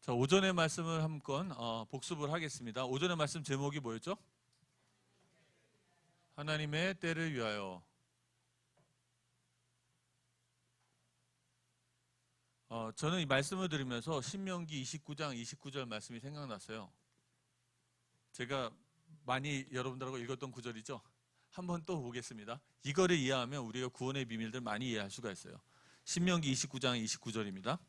자, 오전의 말씀을 한번 복습을 하겠습니다. 오전의 말씀 제목이 뭐였죠? 하나님의 때를 위하여. 저는 이 말씀을 들으면서 신명기 29장 29절 말씀이 생각났어요. 제가 많이 여러분들하고 읽었던 구절이죠. 한번 또 보겠습니다. 이거를 이해하면 우리가 구원의 비밀들 많이 이해할 수가 있어요. 신명기 29장 29절입니다.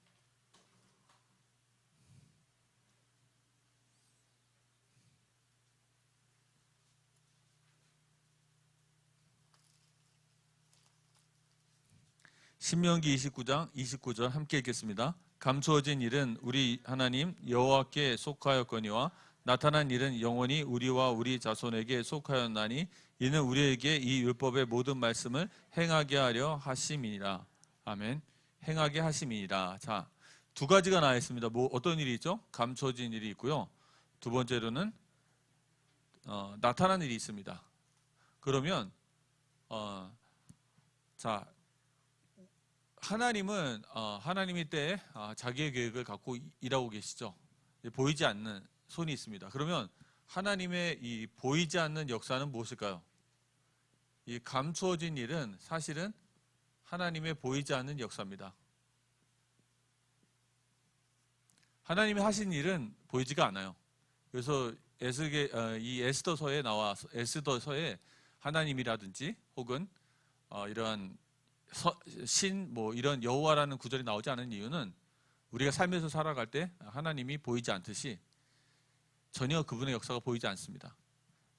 신명기 29장 29절 함께 읽겠습니다. 감추어진 일은 우리 하나님 여호와께 속하였거니와 나타난 일은 영원히 우리와 우리 자손에게 속하였나니 이는 우리에게 이 율법의 모든 말씀을 행하게 하려 하심이니라. 아멘. 행하게 하심이니라. 자, 두 가지가 나와 있습니다. 어떤 일이 있죠? 감추어진 일이 있고요. 두 번째로는 나타난 일이 있습니다. 그러면 자, 하나님은 하나님의 때에 자기의 계획을 갖고 일하고 계시죠. 보이지 않는 손이 있습니다. 그러면 하나님의 이 보이지 않는 역사는 무엇일까요? 이 감추어진 일은 사실은 하나님의 보이지 않는 역사입니다. 하나님이 하신 일은 보이지가 않아요. 그래서 이 에스더서에 나와서 에스더서에 하나님이라든지 혹은 이러한 이런 여호와라는 구절이 나오지 않은 이유는 우리가 삶에서 살아갈 때 하나님이 보이지 않듯이 전혀 그분의 역사가 보이지 않습니다.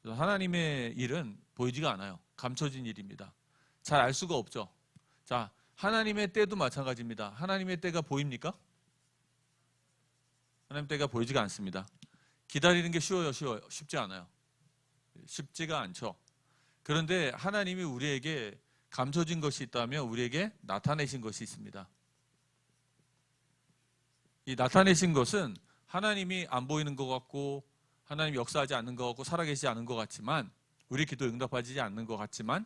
그래서 하나님의 일은 보이지가 않아요. 감춰진 일입니다. 잘 알 수가 없죠. 자, 하나님의 때도 마찬가지입니다. 하나님의 때가 보입니까? 하나님의 때가 보이지가 않습니다. 기다리는 게 쉬워요? 쉽지 않아요. 쉽지가 않죠. 그런데 하나님이 우리에게 감춰진 것이 있다면 우리에게 나타내신 것이 있습니다. 이 나타내신 것은 하나님이 안 보이는 것 같고 하나님이 역사하지 않는 것 같고 살아계시지 않은 것 같지만 우리 기도 응답하지 않는 것 같지만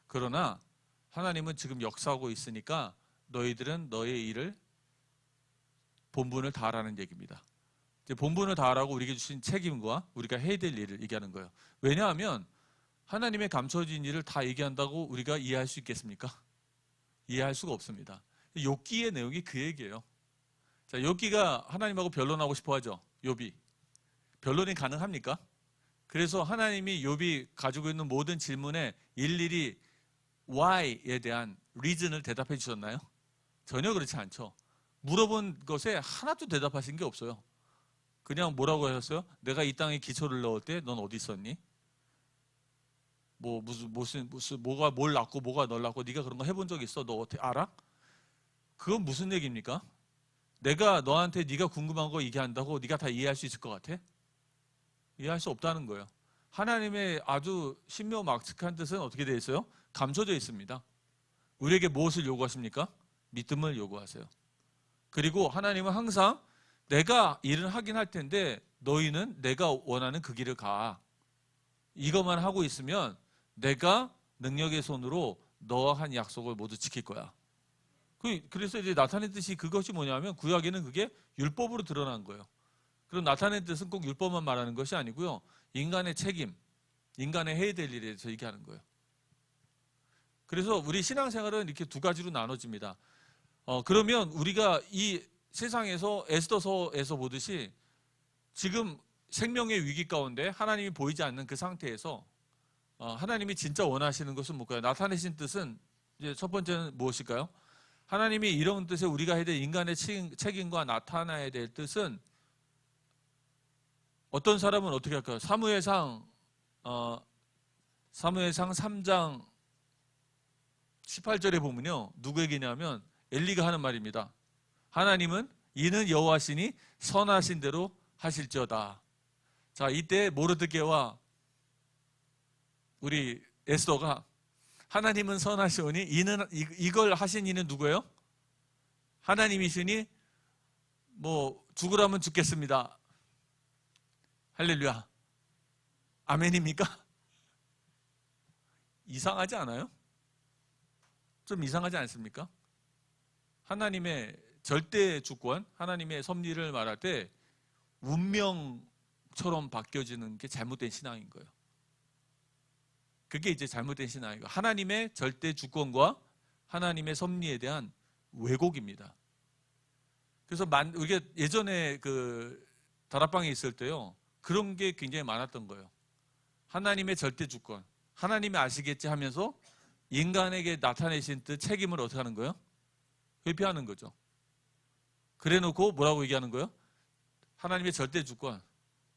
그러나 하나님은 지금 역사하고 있으니까 너희들은 너의 일을 본분을 다하라는 얘기입니다. 본분을 다하라고 우리에게 주신 책임과 우리가 해야 될 일을 얘기하는 거예요. 왜냐하면 하나님의 감춰진 일을 다 얘기한다고 우리가 이해할 수 있겠습니까? 이해할 수가 없습니다. 욥기의 내용이 그 얘기예요. 자, 욥기가 하나님하고 변론하고 싶어 하죠. 욥이. 변론이 가능합니까? 그래서 하나님이 욥이 가지고 있는 모든 질문에 일일이 why에 대한 reason을 대답해 주셨나요? 전혀 그렇지 않죠. 물어본 것에 하나도 대답하신 게 없어요. 그냥 뭐라고 하셨어요? 내가 이 땅에 기초를 넣을 때 넌 어디 있었니? 뭐가 뭘 낳고 뭐가 널 낳고 네가 그런 거 해본 적 있어? 너 어떻게 알아? 그건 무슨 얘기입니까? 내가 너한테 네가 궁금한 거 얘기한다고 네가 다 이해할 수 있을 것 같아? 이해할 수 없다는 거예요. 하나님의 아주 신묘막측한 뜻은 어떻게 되어 있어요? 감춰져 있습니다. 우리에게 무엇을 요구하십니까? 믿음을 요구하세요. 그리고 하나님은 항상 내가 일을 하긴 할 텐데 너희는 내가 원하는 그 길을 가. 이것만 하고 있으면 내가 능력의 손으로 너와 한 약속을 모두 지킬 거야. 그래서 이제 나타낸 뜻이 그것이 뭐냐면 구약에는 그게 율법으로 드러난 거예요. 그럼 나타낸 뜻은 꼭 율법만 말하는 것이 아니고요. 인간의 책임, 인간의 해야 될 일에 대해서 얘기하는 거예요. 그래서 우리 신앙생활은 이렇게 두 가지로 나눠집니다. 그러면 우리가 이 세상에서 에스더서에서 보듯이 지금 생명의 위기 가운데 하나님이 보이지 않는 그 상태에서 하나님이 진짜 원하시는 것은 뭘까요? 나타내신 뜻은 이제 첫 번째는 무엇일까요? 하나님이 이런 뜻에 우리가 해야 될 인간의 책임과 나타나야 될 뜻은 어떤 사람은 어떻게 할까요? 사무엘상 3장 18절에 보면요. 누구에게냐면 엘리가 하는 말입니다. 하나님은 이는 여호와시니 선하신 대로 하실지어다. 자, 이때 모르드게와 우리 에스더가 하나님은 선하시오니 이걸 하신 이는 누구예요? 하나님이시니 죽으라면 죽겠습니다. 할렐루야. 아멘입니까? 이상하지 않아요? 좀 이상하지 않습니까? 하나님의 절대 주권, 하나님의 섭리를 말할 때 운명처럼 바뀌어지는 게 잘못된 신앙인 거예요. 그게 이제 잘못된 신앙이고, 하나님의 절대 주권과 하나님의 섭리에 대한 왜곡입니다. 그래서 우리가 예전에 그 다락방에 있을 때요, 그런 게 굉장히 많았던 거예요. 하나님의 절대 주권, 하나님이 아시겠지 하면서 인간에게 나타내신 뜻, 책임을 어떻게 하는 거예요? 회피하는 거죠. 그래 놓고 뭐라고 얘기하는 거예요? 하나님의 절대 주권,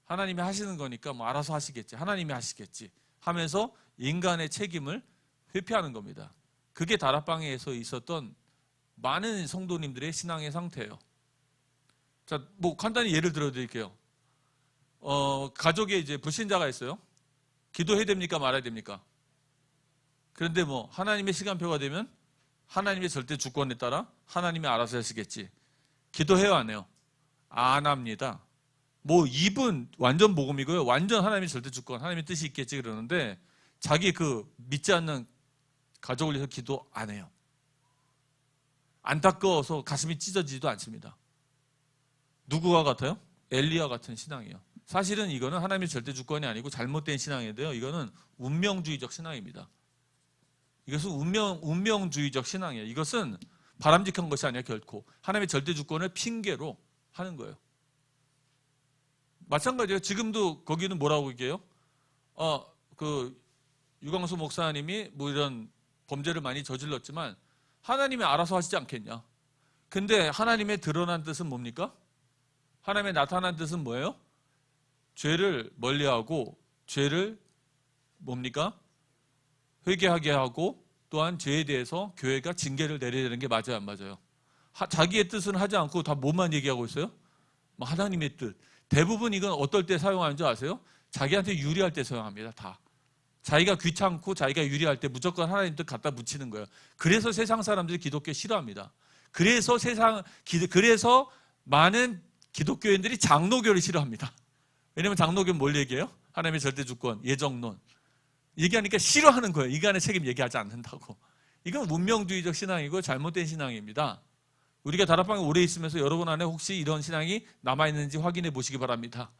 하나님이 하시는 거니까 뭐 알아서 하시겠지, 하나님이 하시겠지 하면서 인간의 책임을 회피하는 겁니다. 그게 다락방에서 있었던 많은 성도님들의 신앙의 상태예요. 자, 뭐 간단히 예를 들어 드릴게요. 가족에 이제 불신자가 있어요. 기도해야 됩니까? 말아야 됩니까? 그런데 뭐 하나님의 시간표가 되면 하나님의 절대 주권에 따라 하나님이 알아서 하시겠지. 기도해요, 안 해요? 안 합니다. 뭐 입은 완전 복음이고요, 완전 하나님의 절대 주권, 하나님의 뜻이 있겠지 그러는데 자기 그 믿지 않는 가족을 위해서 기도 안 해요. 안타까워서 가슴이 찢어지지도 않습니다. 누구와 같아요? 엘리야 같은 신앙이에요. 사실은 이거는 하나님의 절대 주권이 아니고 잘못된 신앙인데요, 이거는 운명주의적 신앙입니다. 이것은 운명주의적 신앙이에요. 이것은 바람직한 것이 아니라 결코 하나님의 절대 주권을 핑계로 하는 거예요. 마찬가지예요. 지금도 거기는 뭐라고 얘기해요? 그 유광수 목사님이 뭐 이런 범죄를 많이 저질렀지만 하나님이 알아서 하시지 않겠냐. 근데 하나님의 드러난 뜻은 뭡니까? 하나님의 나타난 뜻은 뭐예요? 죄를 멀리하고 죄를 뭡니까? 회개하게 하고 또한 죄에 대해서 교회가 징계를 내려야 되는 게 맞아요, 안 맞아요? 자기의 뜻은 하지 않고 다 뭐만 얘기하고 있어요? 하나님의 뜻. 대부분 이건 어떨 때 사용하는 줄 아세요? 자기한테 유리할 때 사용합니다. 다. 자기가 귀찮고 자기가 유리할 때 무조건 하나님 뜻 갖다 붙이는 거예요. 그래서 세상 사람들이 기독교 싫어합니다. 그래서 많은 기독교인들이 장로교를 싫어합니다. 왜냐하면 장로교는 뭘 얘기해요? 하나님의 절대 주권, 예정론. 얘기하니까 싫어하는 거예요. 인간의 책임 얘기하지 않는다고. 이건 운명주의적 신앙이고 잘못된 신앙입니다. 우리가 다락방에 오래 있으면서 여러분 안에 혹시 이런 신앙이 남아있는지 확인해 보시기 바랍니다.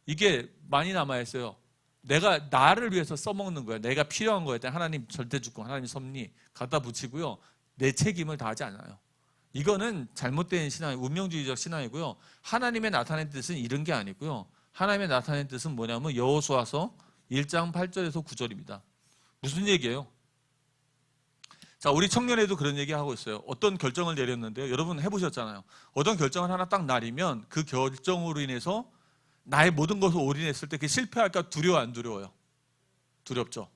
이게 많이 남아있어요. 내가 나를 위해서 써먹는 거예요. 내가 필요한 거에 대한 하나님 절대 주권, 하나님 섭리 갖다 붙이고요, 내 책임을 다하지 않아요. 이거는 잘못된 신앙, 운명주의적 신앙이고요. 하나님의 나타낸 뜻은 이런 게 아니고요. 하나님의 나타낸 뜻은 뭐냐면 여호수아서 1장 8절에서 9절입니다. 무슨 얘기예요? 자, 우리 청년회도 그런 얘기 하고 있어요. 어떤 결정을 내렸는데요, 여러분 해보셨잖아요. 어떤 결정을 하나 딱 내리면 그 결정으로 인해서 나의 모든 것을 올인했을 때 그게 실패할까 두려워, 안 두려워요? 두렵죠.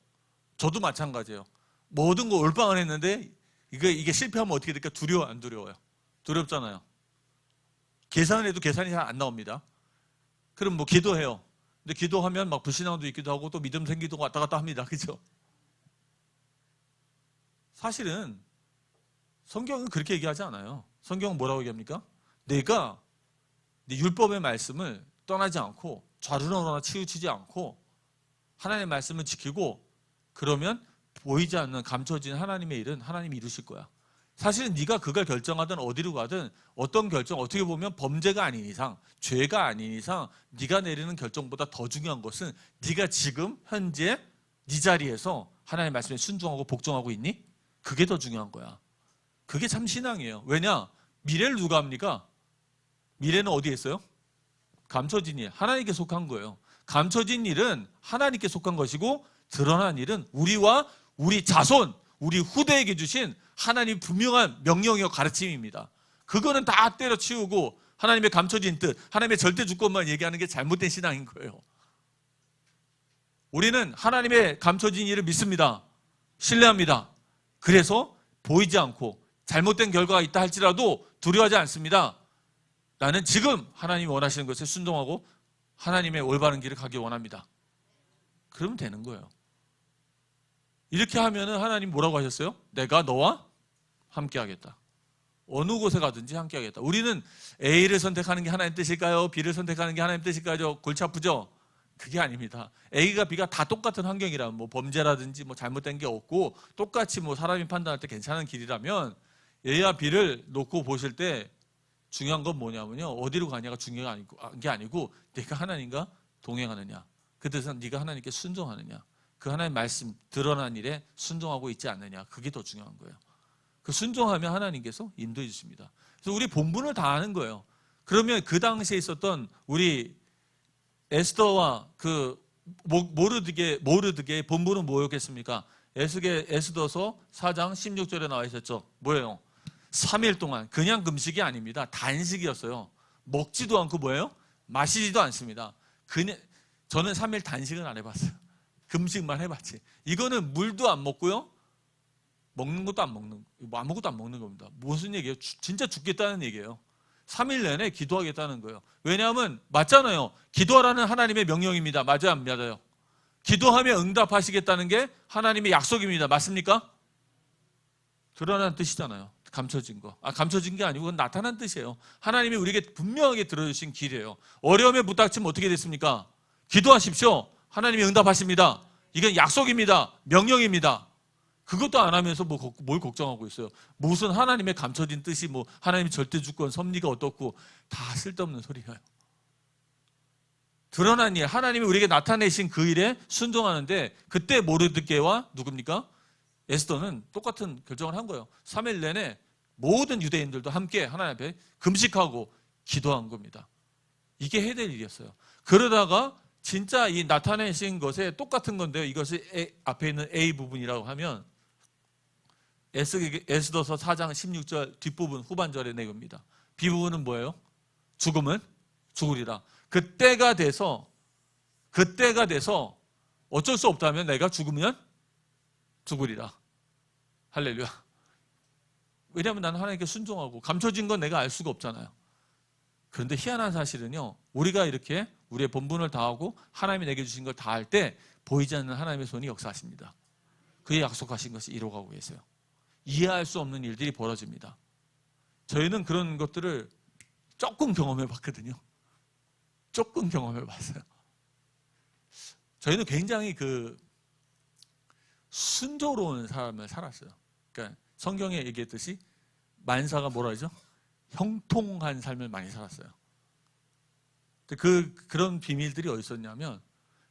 저도 마찬가지예요. 모든 거 올빵을 했는데 이게 실패하면 어떻게 될까 두려워, 안 두려워요? 두렵잖아요. 계산을 해도 계산이 잘 안 나옵니다. 그럼 뭐 기도해요. 근데 기도하면 막 불신앙도 있기도 하고 또 믿음 생기도 왔다 갔다 합니다. 그죠? 사실은 성경은 그렇게 얘기하지 않아요. 성경은 뭐라고 얘기합니까? 내가 네 율법의 말씀을 떠나지 않고 좌로나 우로나 치우치지 않고 하나님의 말씀을 지키고 그러면 보이지 않는 감춰진 하나님의 일은 하나님이 이루실 거야. 사실은 네가 그걸 결정하든 어디로 가든 어떤 결정, 어떻게 보면 범죄가 아닌 이상, 죄가 아닌 이상 네가 내리는 결정보다 더 중요한 것은 네가 지금 현재 네 자리에서 하나님의 말씀에 순종하고 복종하고 있니? 그게 더 중요한 거야. 그게 참 신앙이에요. 왜냐? 미래를 누가 합니까? 미래는 어디에 있어요? 감춰진 일, 하나님께 속한 거예요. 감춰진 일은 하나님께 속한 것이고 드러난 일은 우리와 우리 자손, 우리 후대에게 주신 하나님 분명한 명령이요 가르침입니다. 그거는 다 때려치우고 하나님의 감춰진 뜻, 하나님의 절대 주권만 얘기하는 게 잘못된 신앙인 거예요. 우리는 하나님의 감춰진 일을 믿습니다. 신뢰합니다. 그래서 보이지 않고 잘못된 결과가 있다 할지라도 두려워하지 않습니다. 나는 지금 하나님이 원하시는 것에 순종하고 하나님의 올바른 길을 가기 원합니다. 그러면 되는 거예요. 이렇게 하면은 하나님 뭐라고 하셨어요? 내가 너와 함께 하겠다. 어느 곳에 가든지 함께 하겠다. 우리는 A를 선택하는 게 하나님 뜻일까요? B를 선택하는 게 하나님 뜻일까요? 골치 아프죠? 그게 아닙니다. A가 B가 다 똑같은 환경이라면 뭐 범죄라든지 뭐 잘못된 게 없고 똑같이 뭐 사람이 판단할 때 괜찮은 길이라면 A와 B를 놓고 보실 때 중요한 건 뭐냐면요. 어디로 가냐가 중요한 게 아니고 내가 하나님과 동행하느냐. 그 뜻은 네가 하나님께 순종하느냐. 그 하나님의 말씀 드러난 일에 순종하고 있지 않느냐. 그게 더 중요한 거예요. 그 순종하면 하나님께서 인도해 주십니다. 그래서 우리 본분을 다 아는 거예요. 그러면 그 당시에 있었던 우리 에스더와 그 모르드게의 본분은 뭐였겠습니까? 에스더서 4장 16절에 나와 있었죠. 뭐예요? 3일 동안 그냥 금식이 아닙니다. 단식이었어요. 먹지도 않고 뭐예요? 마시지도 않습니다. 저는 3일 단식은 안 해봤어요. 금식만 해봤지. 이거는 물도 안 먹고요. 먹는 것도 안 먹는, 아무것도 안 먹는 겁니다. 무슨 얘기예요? 진짜 죽겠다는 얘기예요. 3일 내내 기도하겠다는 거예요. 왜냐하면 맞잖아요. 기도하라는 하나님의 명령입니다. 맞아요, 안 맞아요? 기도하면 응답하시겠다는 게 하나님의 약속입니다. 맞습니까? 드러난 뜻이잖아요. 감춰진 거. 감춰진 게 아니고 그건 나타난 뜻이에요. 하나님이 우리에게 분명하게 들어주신 길이에요. 어려움에 부닥치면 어떻게 됐습니까? 기도하십시오. 하나님이 응답하십니다. 이건 약속입니다. 명령입니다. 그것도 안 하면서 뭘 걱정하고 있어요. 무슨 하나님의 감춰진 뜻이 뭐 하나님의 절대주권 섭리가 어떻고 다 쓸데없는 소리예요. 드러난 일, 하나님이 우리에게 나타내신 그 일에 순종하는데 그때 모르드게와 누굽니까? 에스더는 똑같은 결정을 한 거예요. 3일 내내 모든 유대인들도 함께 하나님 앞에 금식하고 기도한 겁니다. 이게 해야 될 일이었어요. 그러다가 진짜 이 나타내신 것에 똑같은 건데요. 이것이 앞에 있는 A 부분이라고 하면 에스더서 4장 16절 뒷부분 후반절의 내용입니다. B 부분은 뭐예요? 죽음은 죽으리라. 그때가 돼서 어쩔 수 없다면 내가 죽으면 죽으리라. 할렐루야. 왜냐하면 나는 하나님께 순종하고 감춰진 건 내가 알 수가 없잖아요. 그런데 희한한 사실은요. 우리가 이렇게 우리의 본분을 다하고 하나님이 내게 주신 걸 다할 때 보이지 않는 하나님의 손이 역사하십니다. 그의 약속하신 것이 이루어가고 계세요. 이해할 수 없는 일들이 벌어집니다. 저희는 그런 것들을 조금 경험해 봤거든요. 조금 경험해 봤어요. 저희는 굉장히 순조로운 삶을 살았어요. 그러니까 성경에 얘기했듯이 만사가 뭐라 하죠? 형통한 삶을 많이 살았어요. 그런 비밀들이 어디 있었냐면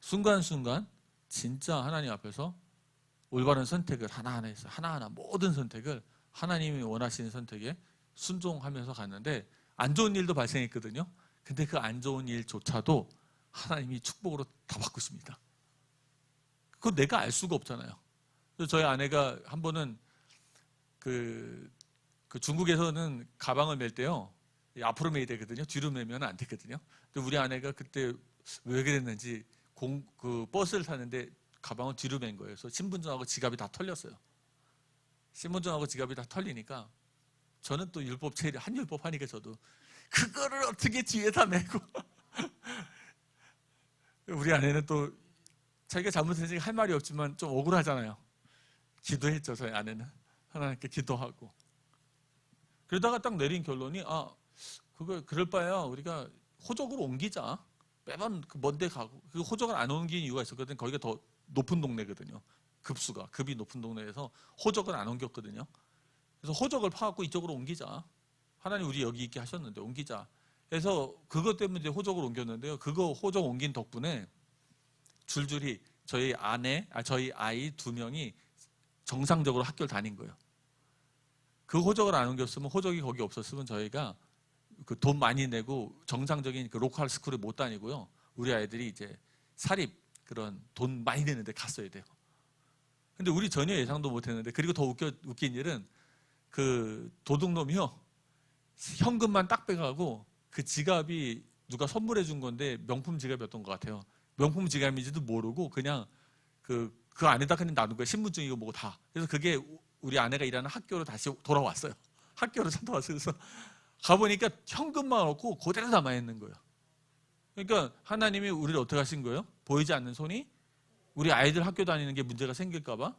순간순간 진짜 하나님 앞에서 올바른 선택을 하나하나 했어요. 하나하나 모든 선택을 하나님이 원하시는 선택에 순종하면서 갔는데 안 좋은 일도 발생했거든요. 근데 그 안 좋은 일조차도 하나님이 축복으로 다 바꾸십니다. 그건 내가 알 수가 없잖아요. 그래서 저희 아내가 한 번은 그 중국에서는 가방을 멜 때요. 앞으로 매야 되거든요. 뒤로 매면 안 되거든요. 근데 우리 아내가 그때 왜 그랬는지 버스를 타는데 가방을 뒤로 맨 거예요. 그래서 신분증하고 지갑이 다 털렸어요. 신분증하고 지갑이 다 털리니까 저는 또 한율법 하니까 저도 그거를 어떻게 뒤에다 메고 우리 아내는 또 자기가 잘못했으니까 할 말이 없지만 좀 억울하잖아요. 기도했죠. 저희 아내는 하나님께 기도하고 그러다가 딱 내린 결론이 그럴 바에야 우리가 호적으로 옮기자. 매번 먼데 가고 그 호적을 안 옮긴 이유가 있었거든요. 거기가 더 높은 동네거든요. 급이 높은 동네에서 호적을 안 옮겼거든요. 그래서 호적을 파갖고 이쪽으로 옮기자. 하나님 우리 여기 있게 하셨는데 옮기자. 그래서 그것 때문에 이제 호적을 옮겼는데요. 그거 호적 옮긴 덕분에 줄줄이 저희 아이 2명이 정상적으로 학교를 다닌 거예요. 그 호적을 안 옮겼으면 호적이 거기 없었으면 저희가 그 돈 많이 내고 정상적인 그 로컬 스쿨을 못 다니고요. 우리 아이들이 이제 사립 그런 돈 많이 내는데 갔어야 돼요. 근데 우리 전혀 예상도 못 했는데 그리고 더 웃긴 일은 그 도둑놈이요. 현금만 딱 빼가고 그 지갑이 누가 선물해 준 건데 명품 지갑이었던 것 같아요. 명품 지갑인지도 모르고 그냥 그 안에다 그냥 놔둔 거예요. 신분증이고 뭐고 다. 그래서 그게 우리 아내가 일하는 학교로 다시 돌아왔어요. 학교로 찾아왔어요. 그래서 가보니까 현금만 없고 그대로 남아있는 거예요. 그러니까 하나님이 우리를 어떻게 하신 거예요? 보이지 않는 손이 우리 아이들 학교 다니는 게 문제가 생길까 봐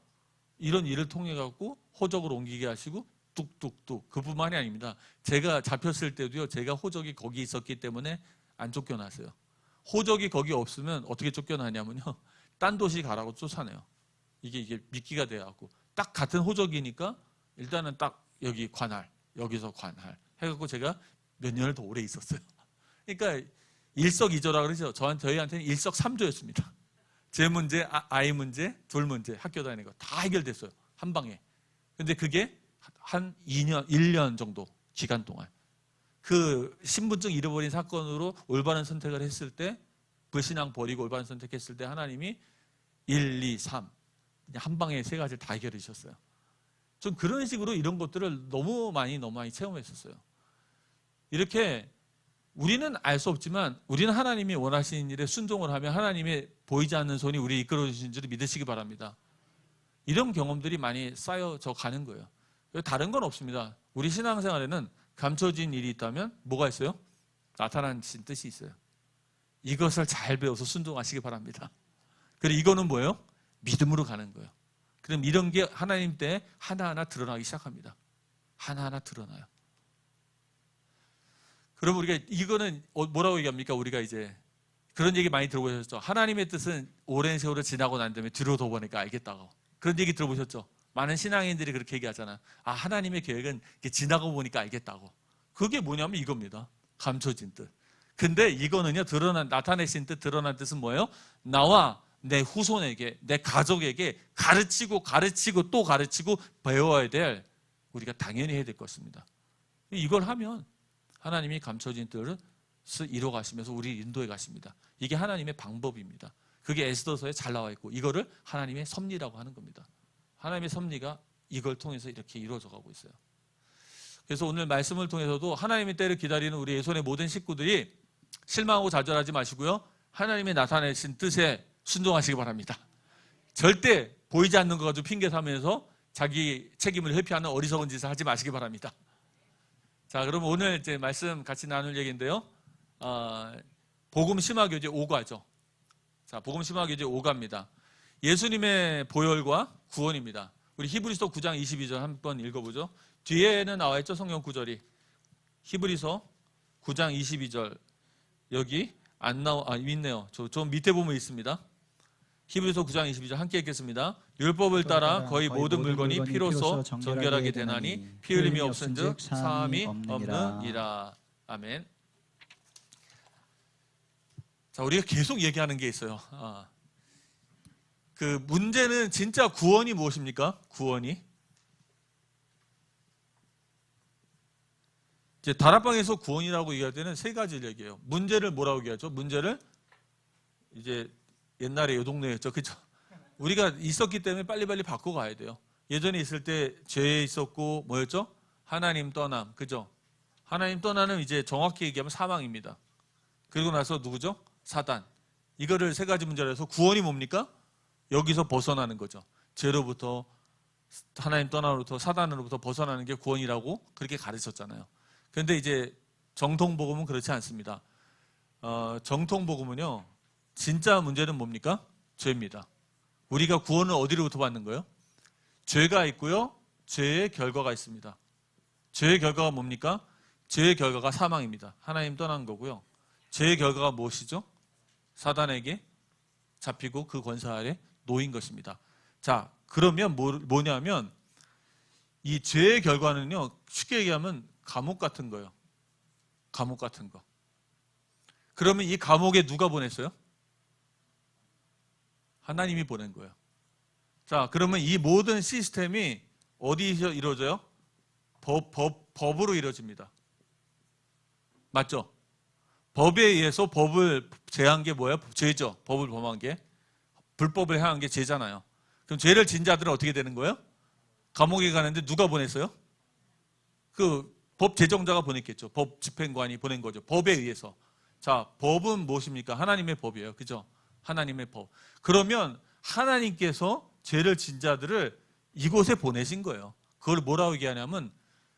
이런 일을 통해 갖고 호적을 옮기게 하시고 뚝뚝뚝. 그뿐만이 아닙니다. 제가 잡혔을 때도요. 제가 호적이 거기 있었기 때문에 안 쫓겨났어요. 호적이 거기 없으면 어떻게 쫓겨나냐면요. 딴 도시 가라고 쫓아내요. 이게 미끼가 돼갖고 딱 같은 호적이니까 일단은 딱 여기 관할, 여기서 관할 해갖고 제가 몇 년을 더 오래 있었어요. 그러니까 일석이조라 그러죠. 저희한테는 일석삼조였습니다. 제 문제, 아이 문제, 둘 문제, 학교 다니는 거 다 해결됐어요. 한 방에. 근데 그게 한 2년, 1년 정도 기간 동안. 그 신분증 잃어버린 사건으로 올바른 선택을 했을 때, 불신앙 버리고 올바른 선택했을 때 하나님이 1, 2, 3 그냥 한 방에 세 가지를 다 해결해 주셨어요. 좀 그런 식으로 이런 것들을 너무 많이 체험했었어요. 이렇게 우리는 알 수 없지만 우리는 하나님이 원하시는 일에 순종을 하면 하나님의 보이지 않는 손이 우리 이끌어 주신 줄 믿으시기 바랍니다. 이런 경험들이 많이 쌓여져 가는 거예요. 다른 건 없습니다. 우리 신앙생활에는 감춰진 일이 있다면 뭐가 있어요? 나타나신 뜻이 있어요. 이것을 잘 배워서 순종하시기 바랍니다. 그리고 이거는 뭐예요? 믿음으로 가는 거예요. 그럼 이런 게 하나님 때 하나하나 드러나기 시작합니다. 하나하나 드러나요. 그럼 우리가 이거는 뭐라고 얘기합니까? 우리가 이제 그런 얘기 많이 들어보셨죠? 하나님의 뜻은 오랜 세월을 지나고 난 다음에 뒤로 돌아보니까 알겠다고. 그런 얘기 들어보셨죠? 많은 신앙인들이 그렇게 얘기하잖아. 아, 하나님의 계획은 지나고 보니까 알겠다고. 그게 뭐냐면 이겁니다. 감춰진 뜻. 근데 이거는요, 나타내신 뜻, 드러난 뜻은 뭐예요? 나와 내 후손에게, 내 가족에게 가르치고 또 가르치고 배워야 될, 우리가 당연히 해야 될 것입니다. 이걸 하면 하나님이 감춰진 뜻을 이뤄 가시면서 우리 인도해 가십니다. 이게 하나님의 방법입니다. 그게 에스더서에 잘 나와 있고, 이거를 하나님의 섭리라고 하는 겁니다. 하나님의 섭리가 이걸 통해서 이렇게 이루어져 가고 있어요. 그래서 오늘 말씀을 통해서도 하나님의 때를 기다리는 우리 예손의 모든 식구들이 실망하고 좌절하지 마시고요, 하나님이 나타내신 뜻에 순종하시기 바랍니다. 절대 보이지 않는 거 가지고 핑계 삼면서 자기 책임을 회피하는 어리석은 짓을 하지 마시기 바랍니다. 자, 그럼 오늘 이제 말씀 같이 나눌 얘기인데요. 복음 심화교제 5과죠. 자, 복음 심화교제 5과입니다. 예수님의 보혈과 구원입니다. 우리 히브리서 9장 22절 한번 읽어보죠. 뒤에는 나와 있죠, 성경 구절이. 히브리서 9장 22절 여기 있네요. 좀 밑에 보면 있습니다. 히브리서 9장 22절 함께 읽겠습니다. 율법을 따라 거의 모든 물건이 피로써 정결하게 되나니 피 흘림이 없은즉 사함이 없느니라. 아멘. 자, 우리가 계속 얘기하는 게 있어요. 그 문제는 진짜 구원이 무엇입니까? 구원이 이제 다락방에서 구원이라고 얘기할 때는 세 가지를 얘기해요. 문제를 뭐라고 얘기하죠? 문제를 이제 옛날에 요 동네였죠, 그죠? 우리가 있었기 때문에 빨리빨리 바꿔가야 돼요. 예전에 있을 때 죄에 있었고 뭐였죠? 하나님 떠남, 그죠? 하나님 떠나는 이제 정확히 얘기하면 사망입니다. 그리고 나서 누구죠? 사단. 이거를 세 가지 문제로 해서 구원이 뭡니까? 여기서 벗어나는 거죠. 죄로부터, 하나님 떠남으로부터, 사단으로부터 벗어나는 게 구원이라고 그렇게 가르쳤잖아요. 그런데 이제 정통복음은 그렇지 않습니다. 정통복음은요, 진짜 문제는 뭡니까? 죄입니다. 우리가 구원을 어디로부터 받는 거예요? 죄가 있고요, 죄의 결과가 있습니다. 죄의 결과가 뭡니까? 죄의 결과가 사망입니다. 하나님 떠난 거고요. 죄의 결과가 무엇이죠? 사단에게 잡히고 그 권세 아래 놓인 것입니다. 자, 그러면 뭐냐면 이 죄의 결과는요, 쉽게 얘기하면 감옥 같은 거예요. 감옥 같은 거. 그러면 이 감옥에 누가 보냈어요? 하나님이 보낸 거예요. 자, 그러면 이 모든 시스템이 어디서 이루어져요? 법으로 이루어집니다. 맞죠? 법에 의해서 법을 제한 게 뭐예요? 죄죠. 법을 범한 게. 불법을 행한 게 죄잖아요. 그럼 죄를 진 자들은 어떻게 되는 거예요? 감옥에 가는데 누가 보냈어요? 그 법 제정자가 보냈겠죠. 법 집행관이 보낸 거죠. 법에 의해서. 자, 법은 무엇입니까? 하나님의 법이에요. 그죠? 하나님의 법. 그러면 하나님께서 죄를 진 자들을 이곳에 보내신 거예요. 그걸 뭐라고 얘기하냐면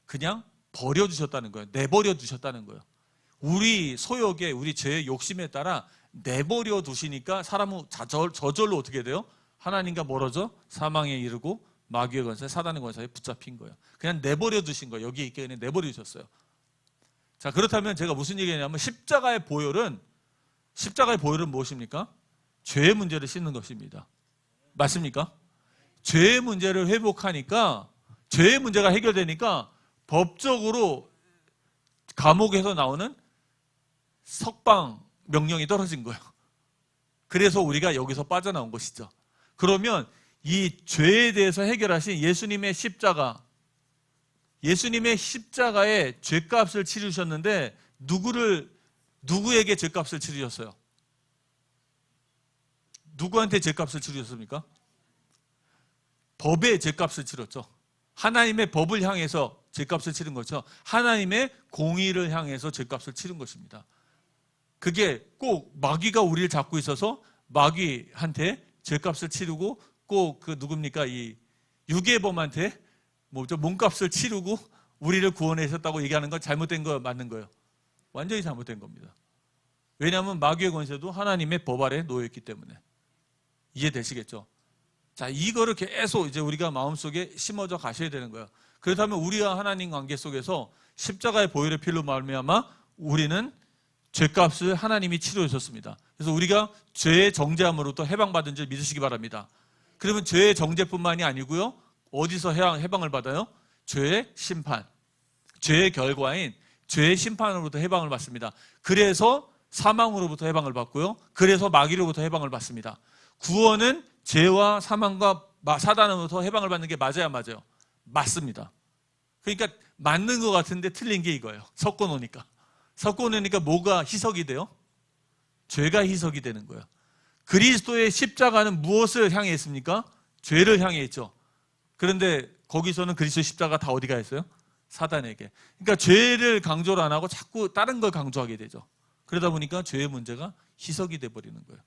그냥 버려주셨다는 거예요. 내버려 두셨다는 거예요. 우리 소욕에, 우리 죄의 욕심에 따라 내버려 두시니까 사람은 저절로 어떻게 돼요? 하나님과 멀어져 사망에 이르고 마귀의 권세, 사단의 권세에 붙잡힌 거예요. 그냥 내버려 두신 거예요. 여기 있게 그냥 내버려 두셨어요. 자, 그렇다면 제가 무슨 얘기냐면 십자가의 보혈은 무엇입니까? 죄의 문제를 씻는 것입니다. 맞습니까? 죄의 문제를 회복하니까, 죄의 문제가 해결되니까 법적으로 감옥에서 나오는 석방 명령이 떨어진 거예요. 그래서 우리가 여기서 빠져나온 것이죠. 그러면 이 죄에 대해서 해결하신 예수님의 십자가에 죄값을 치르셨는데 누구에게 죄값을 치르셨어요? 누구한테 죄값을 치르셨습니까? 법의 죄값을 치렀죠. 하나님의 법을 향해서 죄값을 치른 거죠. 하나님의 공의를 향해서 죄값을 치른 것입니다. 그게 꼭 마귀가 우리를 잡고 있어서 마귀한테 죄값을 치르고 꼭 그 누굽니까? 이 유괴범한테 몸값을 치르고 우리를 구원하셨다고 얘기하는 건 잘못된 거 맞는 거예요. 완전히 잘못된 겁니다. 왜냐하면 마귀의 권세도 하나님의 법 아래 놓여있기 때문에. 이해되시겠죠? 자, 이거를 계속 이제 우리가 마음속에 심어져 가셔야 되는 거예요. 그렇다면 우리와 하나님 관계 속에서 십자가의 보혈의 피로 말미암아 우리는 죄값을 하나님이 치료해 주셨습니다. 그래서 우리가 죄의 정죄함으로부터 해방받은 줄 믿으시기 바랍니다. 그러면 죄의 정죄뿐만이 아니고요. 어디서 해방을 받아요? 죄의 심판. 죄의 결과인 죄의 심판으로부터 해방을 받습니다. 그래서 사망으로부터 해방을 받고요. 그래서 마귀로부터 해방을 받습니다. 구원은 죄와 사망과 사단으로부터 해방을 받는 게 맞아요, 맞아요? 맞습니다. 그러니까 맞는 것 같은데 틀린 게 이거예요. 섞어 놓으니까 뭐가 희석이 돼요? 죄가 희석이 되는 거예요. 그리스도의 십자가는 무엇을 향해 있습니까? 죄를 향해 있죠. 그런데 거기서는 그리스도의 십자가 다 어디가 있어요? 사단에게. 그러니까 죄를 강조를 안 하고 자꾸 다른 걸 강조하게 되죠. 그러다 보니까 죄의 문제가 희석이 돼버리는 거예요.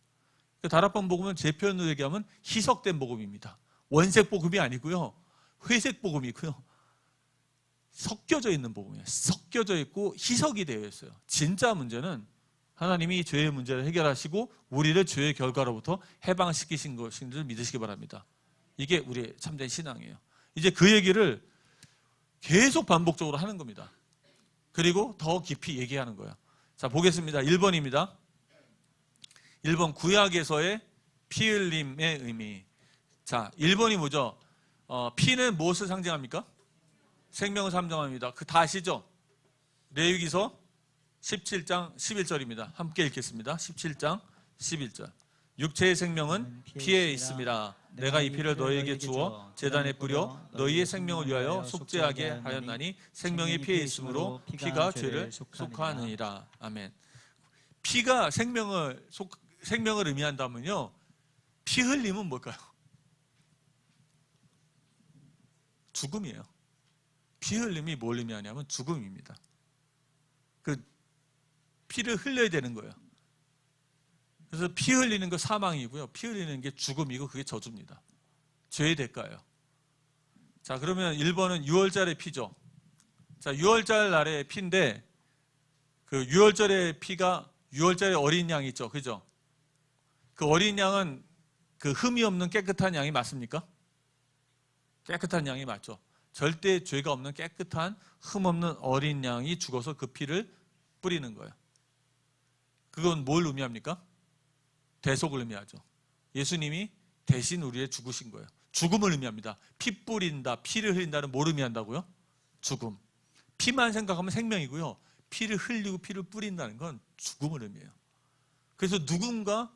다락방 복음은 제 표현으로 얘기하면 희석된 복음입니다. 원색 복음이 아니고요. 회색 복음이고요. 섞여져 있는 복음이에요. 섞여져 있고 희석이 되어 있어요. 진짜 문제는 하나님이 죄의 문제를 해결하시고 우리를 죄의 결과로부터 해방시키신 것인 줄 믿으시기 바랍니다. 이게 우리의 참된 신앙이에요. 이제 그 얘기를 계속 반복적으로 하는 겁니다. 그리고 더 깊이 얘기하는 거예요. 자, 보겠습니다. 1번입니다. 1번 구약에서의 피 흘림의 의미. 자, 1번이 뭐죠? 피는 무엇을 상징합니까? 생명을 상징합니다. 그 다 아시죠? 레위기서 17장 11절입니다. 함께 읽겠습니다. 17장 11절. 육체의 생명은 피에 있습니다. 내가 이 피를 너희에게 주어 제단에 뿌려 너희의 생명을 위하여 속죄하게 하였나니 생명이 피에 있으므로 피가 죄를 속하느니라. 아멘. 피가 생명을 의미한다면요. 피 흘림은 뭘까요? 죽음이에요. 피 흘림이 뭘 의미하냐면 죽음입니다. 그 피를 흘려야 되는 거예요. 그래서 피 흘리는 거 사망이고요. 피 흘리는 게 죽음이고 그게 저주입니다. 죄의 대가예요. 자, 그러면 1번은 유월절의 피죠. 자, 유월절 날의 피인데 그 유월절의 피가 유월절의 어린 양이 있죠. 그죠? 그 어린 양은 그 흠이 없는 깨끗한 양이 맞습니까? 깨끗한 양이 맞죠. 절대 죄가 없는 깨끗한 흠 없는 어린 양이 죽어서 그 피를 뿌리는 거예요. 그건 뭘 의미합니까? 대속을 의미하죠. 예수님이 대신 우리의 죽으신 거예요. 죽음을 의미합니다. 피 뿌린다, 피를 흘린다는 뭘 의미한다고요? 죽음. 피만 생각하면 생명이고요. 피를 흘리고 피를 뿌린다는 건 죽음을 의미해요. 그래서 누군가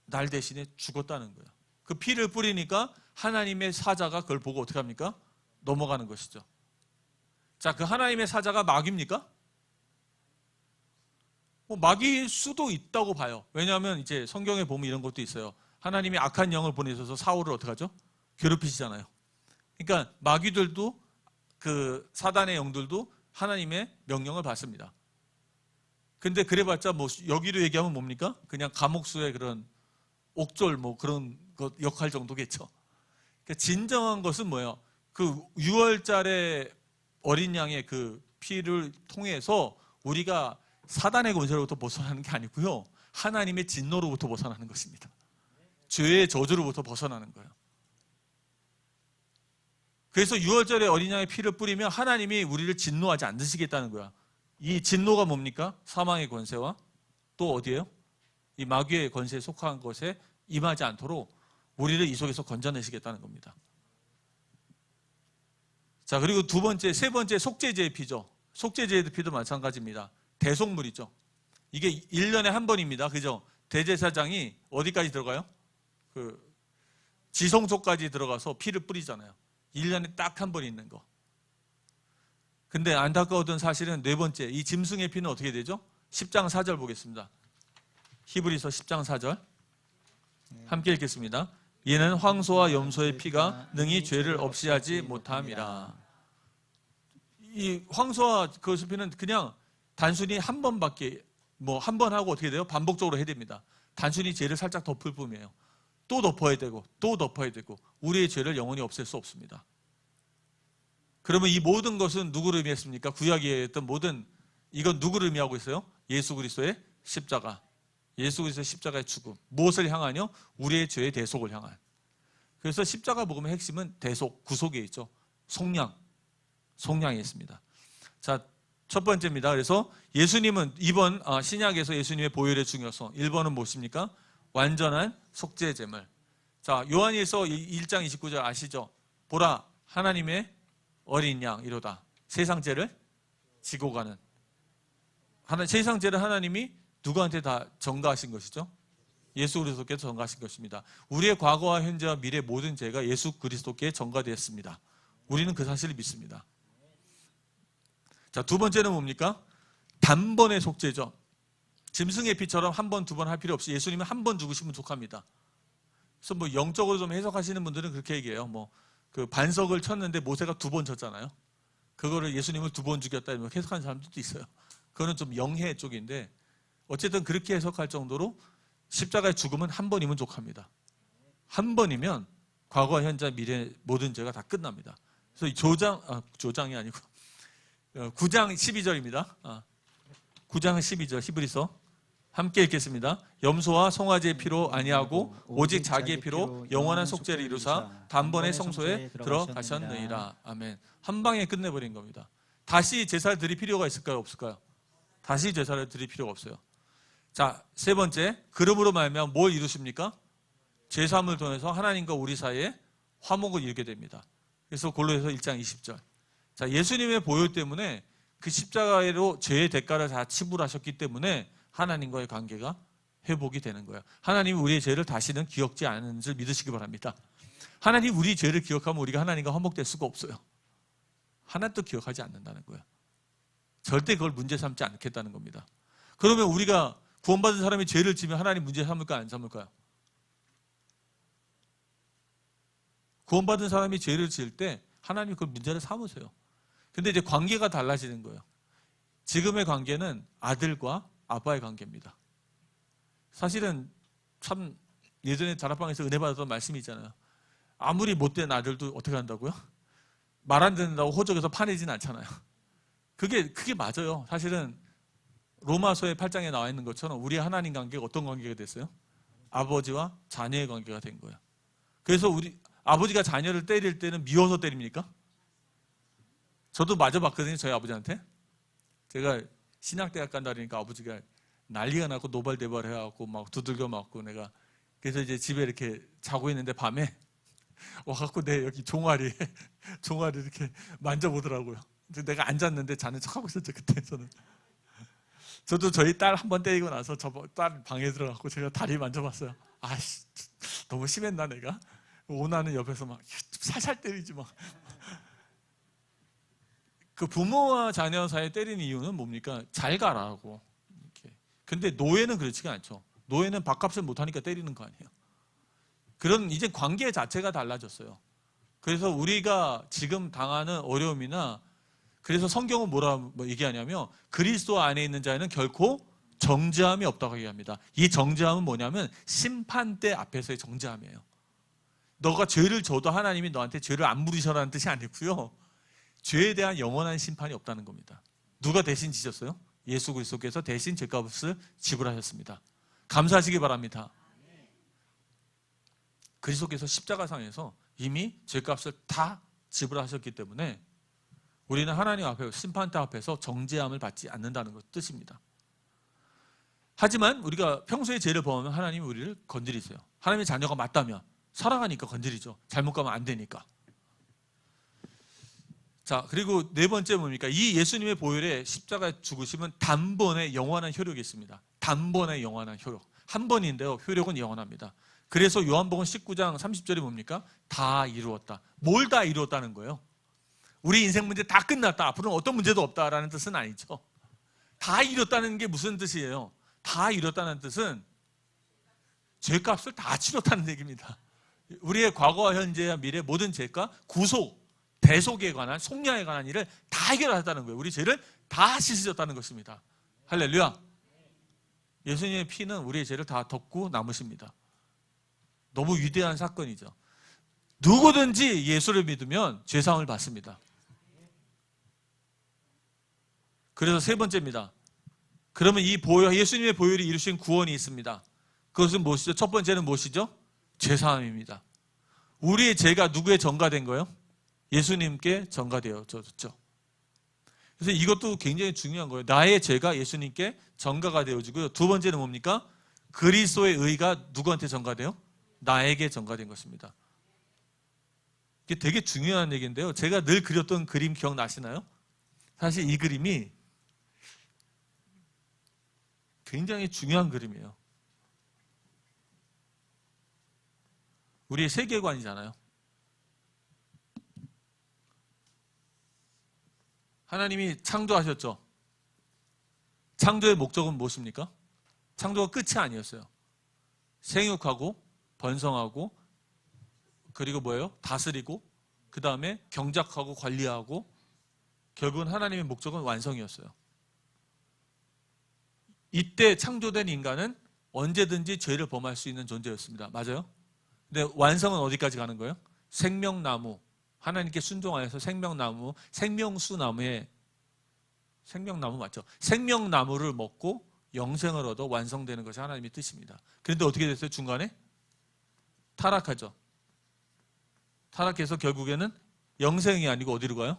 날 대신에 죽었다는 거예요. 그 피를 뿌리니까 하나님의 사자가 그걸 보고 어떻게 합니까? 넘어가는 것이죠. 자, 그 하나님의 사자가 마귀입니까? 마귀일 수도 있다고 봐요. 왜냐하면 이제 성경에 보면 이런 것도 있어요. 하나님이 악한 영을 보내셔서 사울을 어떻게 하죠? 괴롭히시잖아요. 그러니까 마귀들도 그 사단의 영들도 하나님의 명령을 받습니다. 근데 그래봤자 뭐 여기로 얘기하면 뭡니까? 그냥 감옥수의 그런 옥졸 뭐 그런 것 역할 정도겠죠. 그러니까 진정한 것은 뭐예요? 그 6월달에 어린 양의 그 피를 통해서 우리가 사단의 권세로부터 벗어나는 게 아니고요. 하나님의 진노로부터 벗어나는 것입니다. 죄의 저주로부터 벗어나는 거예요. 그래서 6월절에 어린 양의 피를 뿌리면 하나님이 우리를 진노하지 않으시겠다는 거야. 이 진노가 뭡니까? 사망의 권세와 또 어디예요? 이 마귀의 권세에 속한 것에 임하지 않도록 우리를 이 속에서 건져내시겠다는 겁니다. 자, 그리고 세 번째 속죄제의 피죠. 속죄제의 피도 마찬가지입니다. 대속물이죠. 이게 1년에 한 번입니다. 그죠? 대제사장이 어디까지 들어가요? 그 지성소까지 들어가서 피를 뿌리잖아요. 1년에 딱 한 번 있는 거. 근데 안타까웠던 사실은 네 번째, 이 짐승의 피는 어떻게 되죠? 10장 4절 보겠습니다. 히브리서 10장 4절 함께 읽겠습니다. 이는 황소와 염소의 피가 능히 죄를 없이 하지 못함이라. 이 황소와 그 피는 그냥 단순히 한 번밖에, 한 번 하고 어떻게 돼요? 반복적으로 해야 됩니다. 단순히 죄를 살짝 덮을 뿐이에요. 또 덮어야 되고 또 덮어야 되고 우리의 죄를 영원히 없앨 수 없습니다. 그러면 이 모든 것은 누구를 의미했습니까? 구약에 했던 모든, 이건 누구를 의미하고 있어요? 예수 그리스도의 십자가. 예수 그리스도의 십자가의 죽음. 무엇을 향하뇨? 우리의 죄의 대속을 향한. 그래서 십자가 복음의 핵심은 대속, 구속에 있죠. 속량에 있습니다. 자, 첫 번째입니다. 그래서 예수님은 이번 신약에서 예수님의 보혈의 중요성 1번은 무엇입니까? 완전한 속죄제물. 자, 요한일서 1장 29절 아시죠? 보라 하나님의 어린 양 이로다. 세상 죄를 지고 가는. 세상 죄를 하나님이 누구한테 다 전가하신 것이죠? 예수 그리스도께서 전가하신 것입니다. 우리의 과거와 현재와 미래 모든 죄가 예수 그리스도께 전가되었습니다. 우리는 그 사실을 믿습니다. 자, 두 번째는 뭡니까? 단번의 속죄죠. 짐승의 피처럼 한 번, 두 번 할 필요 없이 예수님은 한 번 죽으시면 족합니다. 그래서 영적으로 좀 해석하시는 분들은 그렇게 얘기해요. 그 반석을 쳤는데 모세가 두 번 쳤잖아요. 그거를 예수님을 두 번 죽였다 이런 해석하는 사람들도 있어요. 그거는 좀 영해 쪽인데 어쨌든 그렇게 해석할 정도로 십자가의 죽음은 한 번이면 족합니다. 한 번이면 과거와 현재, 미래 모든 죄가 다 끝납니다. 그래서 조장이 아니고 9장 12절입니다. 9장 12절 히브리서 함께 읽겠습니다. 염소와 송아지의 피로 아니하고 오직 자기의 피로 영원한 속죄를 이루사 단번에 성소에 들어가셨느니라. 아멘. 한 방에 끝내버린 겁니다. 다시 제사를 드릴 필요가 있을까요? 없을까요? 다시 제사를 드릴 필요가 없어요. 자, 세 번째, 그름으로 말미암아 뭘 이루십니까? 제사함을 통해서 하나님과 우리 사이에 화목을 이루게 됩니다. 그래서 골로새서 1장 20절. 자, 예수님의 보혈 때문에 그 십자가로 죄의 대가를 다 치불하셨기 때문에 하나님과의 관계가 회복이 되는 거예요. 하나님이 우리의 죄를 다시는 기억지 않는 줄 믿으시기 바랍니다. 하나님 우리 죄를 기억하면 우리가 하나님과 화목될 수가 없어요. 하나도 기억하지 않는다는 거예요. 절대 그걸 문제 삼지 않겠다는 겁니다. 그러면 우리가 구원받은 사람이 죄를 지면 하나님 문제 삼을까요? 안 삼을까요? 구원받은 사람이 죄를 지을 때 하나님이 그걸 문제를 삼으세요. 근데 이제 관계가 달라지는 거예요. 지금의 관계는 아들과 아빠의 관계입니다. 사실은 참 예전에 다락방에서 은혜 받았던 말씀이 있잖아요. 아무리 못된 아들도 어떻게 한다고요? 말 안 듣는다고 호적에서 파내진 않잖아요. 그게 맞아요. 사실은 로마서의 8장에 나와 있는 것처럼 우리 하나님 관계가 어떤 관계가 됐어요? 아버지와 자녀의 관계가 된 거예요. 그래서 우리 아버지가 자녀를 때릴 때는 미워서 때립니까? 저도 맞아봤거든요. 저희 아버지한테. 제가 신학대학 간다 그러니까 아버지가 난리가 나고 노발대발 해갖고 막 두들겨 맞고 내가 그래서 이제 집에 이렇게 자고 있는데 밤에 와갖고 내 여기 종아리 이렇게 만져보더라고요. 근데 내가 앉았는데 자는 척하고 있었죠. 그때 저도 저희 딸 한 번 때리고 나서 저 딸 방에 들어가고 제가 다리 만져봤어요. 아씨 너무 심했나 내가? 오나는 옆에서 막 살살 때리지 막. 그 부모와 자녀 사이에 때리는 이유는 뭡니까? 잘 가라고. 이렇게. 근데 노예는 그렇지가 않죠. 노예는 밥값을 못하니까 때리는 거 아니에요. 그런 이제 관계 자체가 달라졌어요. 그래서 우리가 지금 당하는 어려움이나 그래서 성경은 뭐라 얘기하냐면 그리스도 안에 있는 자에는 결코 정죄함이 없다고 얘기합니다. 이 정죄함은 뭐냐면 심판대 앞에서의 정죄함이에요. 너가 죄를 져도 하나님이 너한테 죄를 안 물으셔라는 뜻이 아니고요. 죄에 대한 영원한 심판이 없다는 겁니다. 누가 대신 지셨어요? 예수 그리스도께서 대신 죄값을 지불하셨습니다. 감사하시기 바랍니다. 그리스도께서 십자가상에서 이미 죄값을 다 지불하셨기 때문에 우리는 하나님 앞에 심판대 앞에서 정죄함을 받지 않는다는 것 뜻입니다. 하지만 우리가 평소에 죄를 범하면 하나님이 우리를 건드리세요. 하나님의 자녀가 맞다면 살아가니까 건드리죠. 잘못 가면 안 되니까. 자, 그리고 네 번째 뭡니까? 이 예수님의 보혈에 십자가에 죽으심은 단번에 영원한 효력이 있습니다. 단번에 영원한 효력. 한 번인데요. 효력은 영원합니다. 그래서 요한복음 19장 30절이 뭡니까? 다 이루었다. 뭘 다 이루었다는 거예요? 우리 인생 문제 다 끝났다. 앞으로는 어떤 문제도 없다라는 뜻은 아니죠. 다 이뤘다는 게 무슨 뜻이에요? 다 이뤘다는 뜻은 죄값을 다 치렀다는 얘기입니다. 우리의 과거와 현재와 미래 모든 죄가 구속, 대속에 관한, 속량에 관한 일을 다 해결하셨다는 거예요. 우리 죄를 다 씻으셨다는 것입니다. 할렐루야. 예수님의 피는 우리의 죄를 다 덮고 남으십니다. 너무 위대한 사건이죠. 누구든지 예수를 믿으면 죄사함을 받습니다. 그래서 세 번째입니다. 그러면 이 보혈, 예수님의 보혈이 이루신 구원이 있습니다. 그것은 무엇이죠? 첫 번째는 무엇이죠? 죄사함입니다. 우리의 죄가 누구에 전가된 거예요? 예수님께 전가되어졌죠. 그래서 이것도 굉장히 중요한 거예요. 나의 죄가 예수님께 전가가 되어지고요. 두 번째는 뭡니까? 그리스도의 의가 누구한테 전가돼요? 나에게 전가된 것입니다. 이게 되게 중요한 얘기인데요. 제가 늘 그렸던 그림 기억나시나요? 사실 이 그림이 굉장히 중요한 그림이에요. 우리의 세계관이잖아요. 하나님이 창조하셨죠. 창조의 목적은 무엇입니까? 창조가 끝이 아니었어요. 생육하고 번성하고 그리고 뭐예요? 다스리고 그 다음에 경작하고 관리하고 결국은 하나님의 목적은 완성이었어요. 이때 창조된 인간은 언제든지 죄를 범할 수 있는 존재였습니다. 맞아요? 근데 완성은 어디까지 가는 거예요? 생명나무, 하나님께 순종하여서 생명나무, 생명수나무에 생명나무 맞죠? 생명나무를 먹고 영생을 얻어 완성되는 것이 하나님의 뜻입니다. 그런데 어떻게 됐어요? 중간에? 타락하죠. 타락해서 결국에는 영생이 아니고 어디로 가요?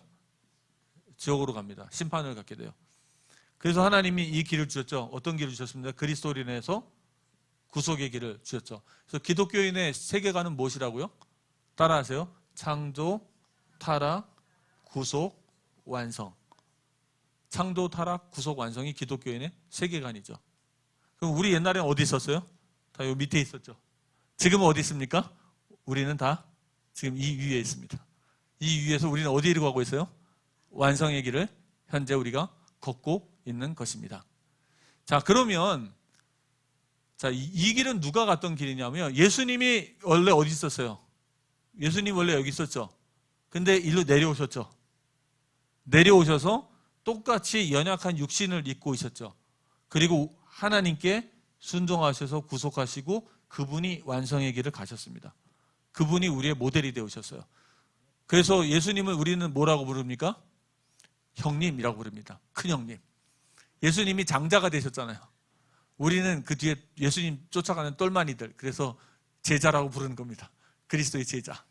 지옥으로 갑니다. 심판을 갖게 돼요. 그래서 하나님이 이 길을 주셨죠. 어떤 길을 주셨습니까? 그리스도로 인해서 구속의 길을 주셨죠. 그래서 기독교인의 세계관은 무엇이라고요? 따라하세요. 창조, 타락, 구속, 완성. 창조, 타락, 구속, 완성이 기독교인의 세계관이죠. 그럼 우리 옛날에는 어디 있었어요? 다 여기 밑에 있었죠. 지금은 어디 있습니까? 우리는 다 지금 이 위에 있습니다. 이 위에서 우리는 어디로 가고 있어요? 완성의 길을 현재 우리가 걷고 있는 것입니다. 자, 그러면 이 길은 누가 갔던 길이냐면 예수님이 원래 어디 있었어요? 예수님 원래 여기 있었죠. 근데 일로 내려오셨죠. 내려오셔서 똑같이 연약한 육신을 입고 있었죠. 그리고 하나님께 순종하셔서 구속하시고 그분이 완성의 길을 가셨습니다. 그분이 우리의 모델이 되오셨어요. 그래서 예수님을 우리는 뭐라고 부릅니까? 형님이라고 부릅니다. 큰 형님. 예수님이 장자가 되셨잖아요. 우리는 그 뒤에 예수님 쫓아가는 똘마니들, 그래서 제자라고 부르는 겁니다. 그리스도의 제자.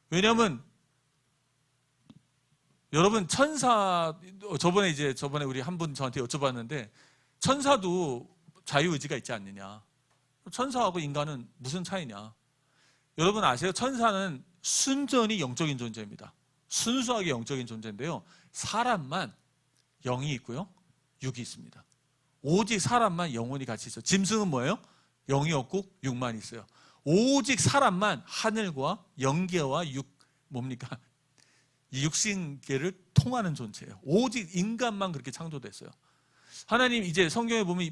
왜냐하면 여러분 천사, 저번에 우리 한 분 저한테 여쭤봤는데 천사도 자유의지가 있지 않느냐. 천사하고 인간은 무슨 차이냐. 여러분 아세요? 천사는 순전히 영적인 존재입니다. 순수하게 영적인 존재인데요. 사람만 영이 있고요. 육이 있습니다. 오직 사람만 영혼이 같이 있어요. 짐승은 뭐예요? 영이 없고 육만 있어요. 오직 사람만 하늘과 영계와 뭡니까? 이 육신계를 통하는 존재예요. 오직 인간만 그렇게 창조됐어요. 하나님 이제 성경에 보면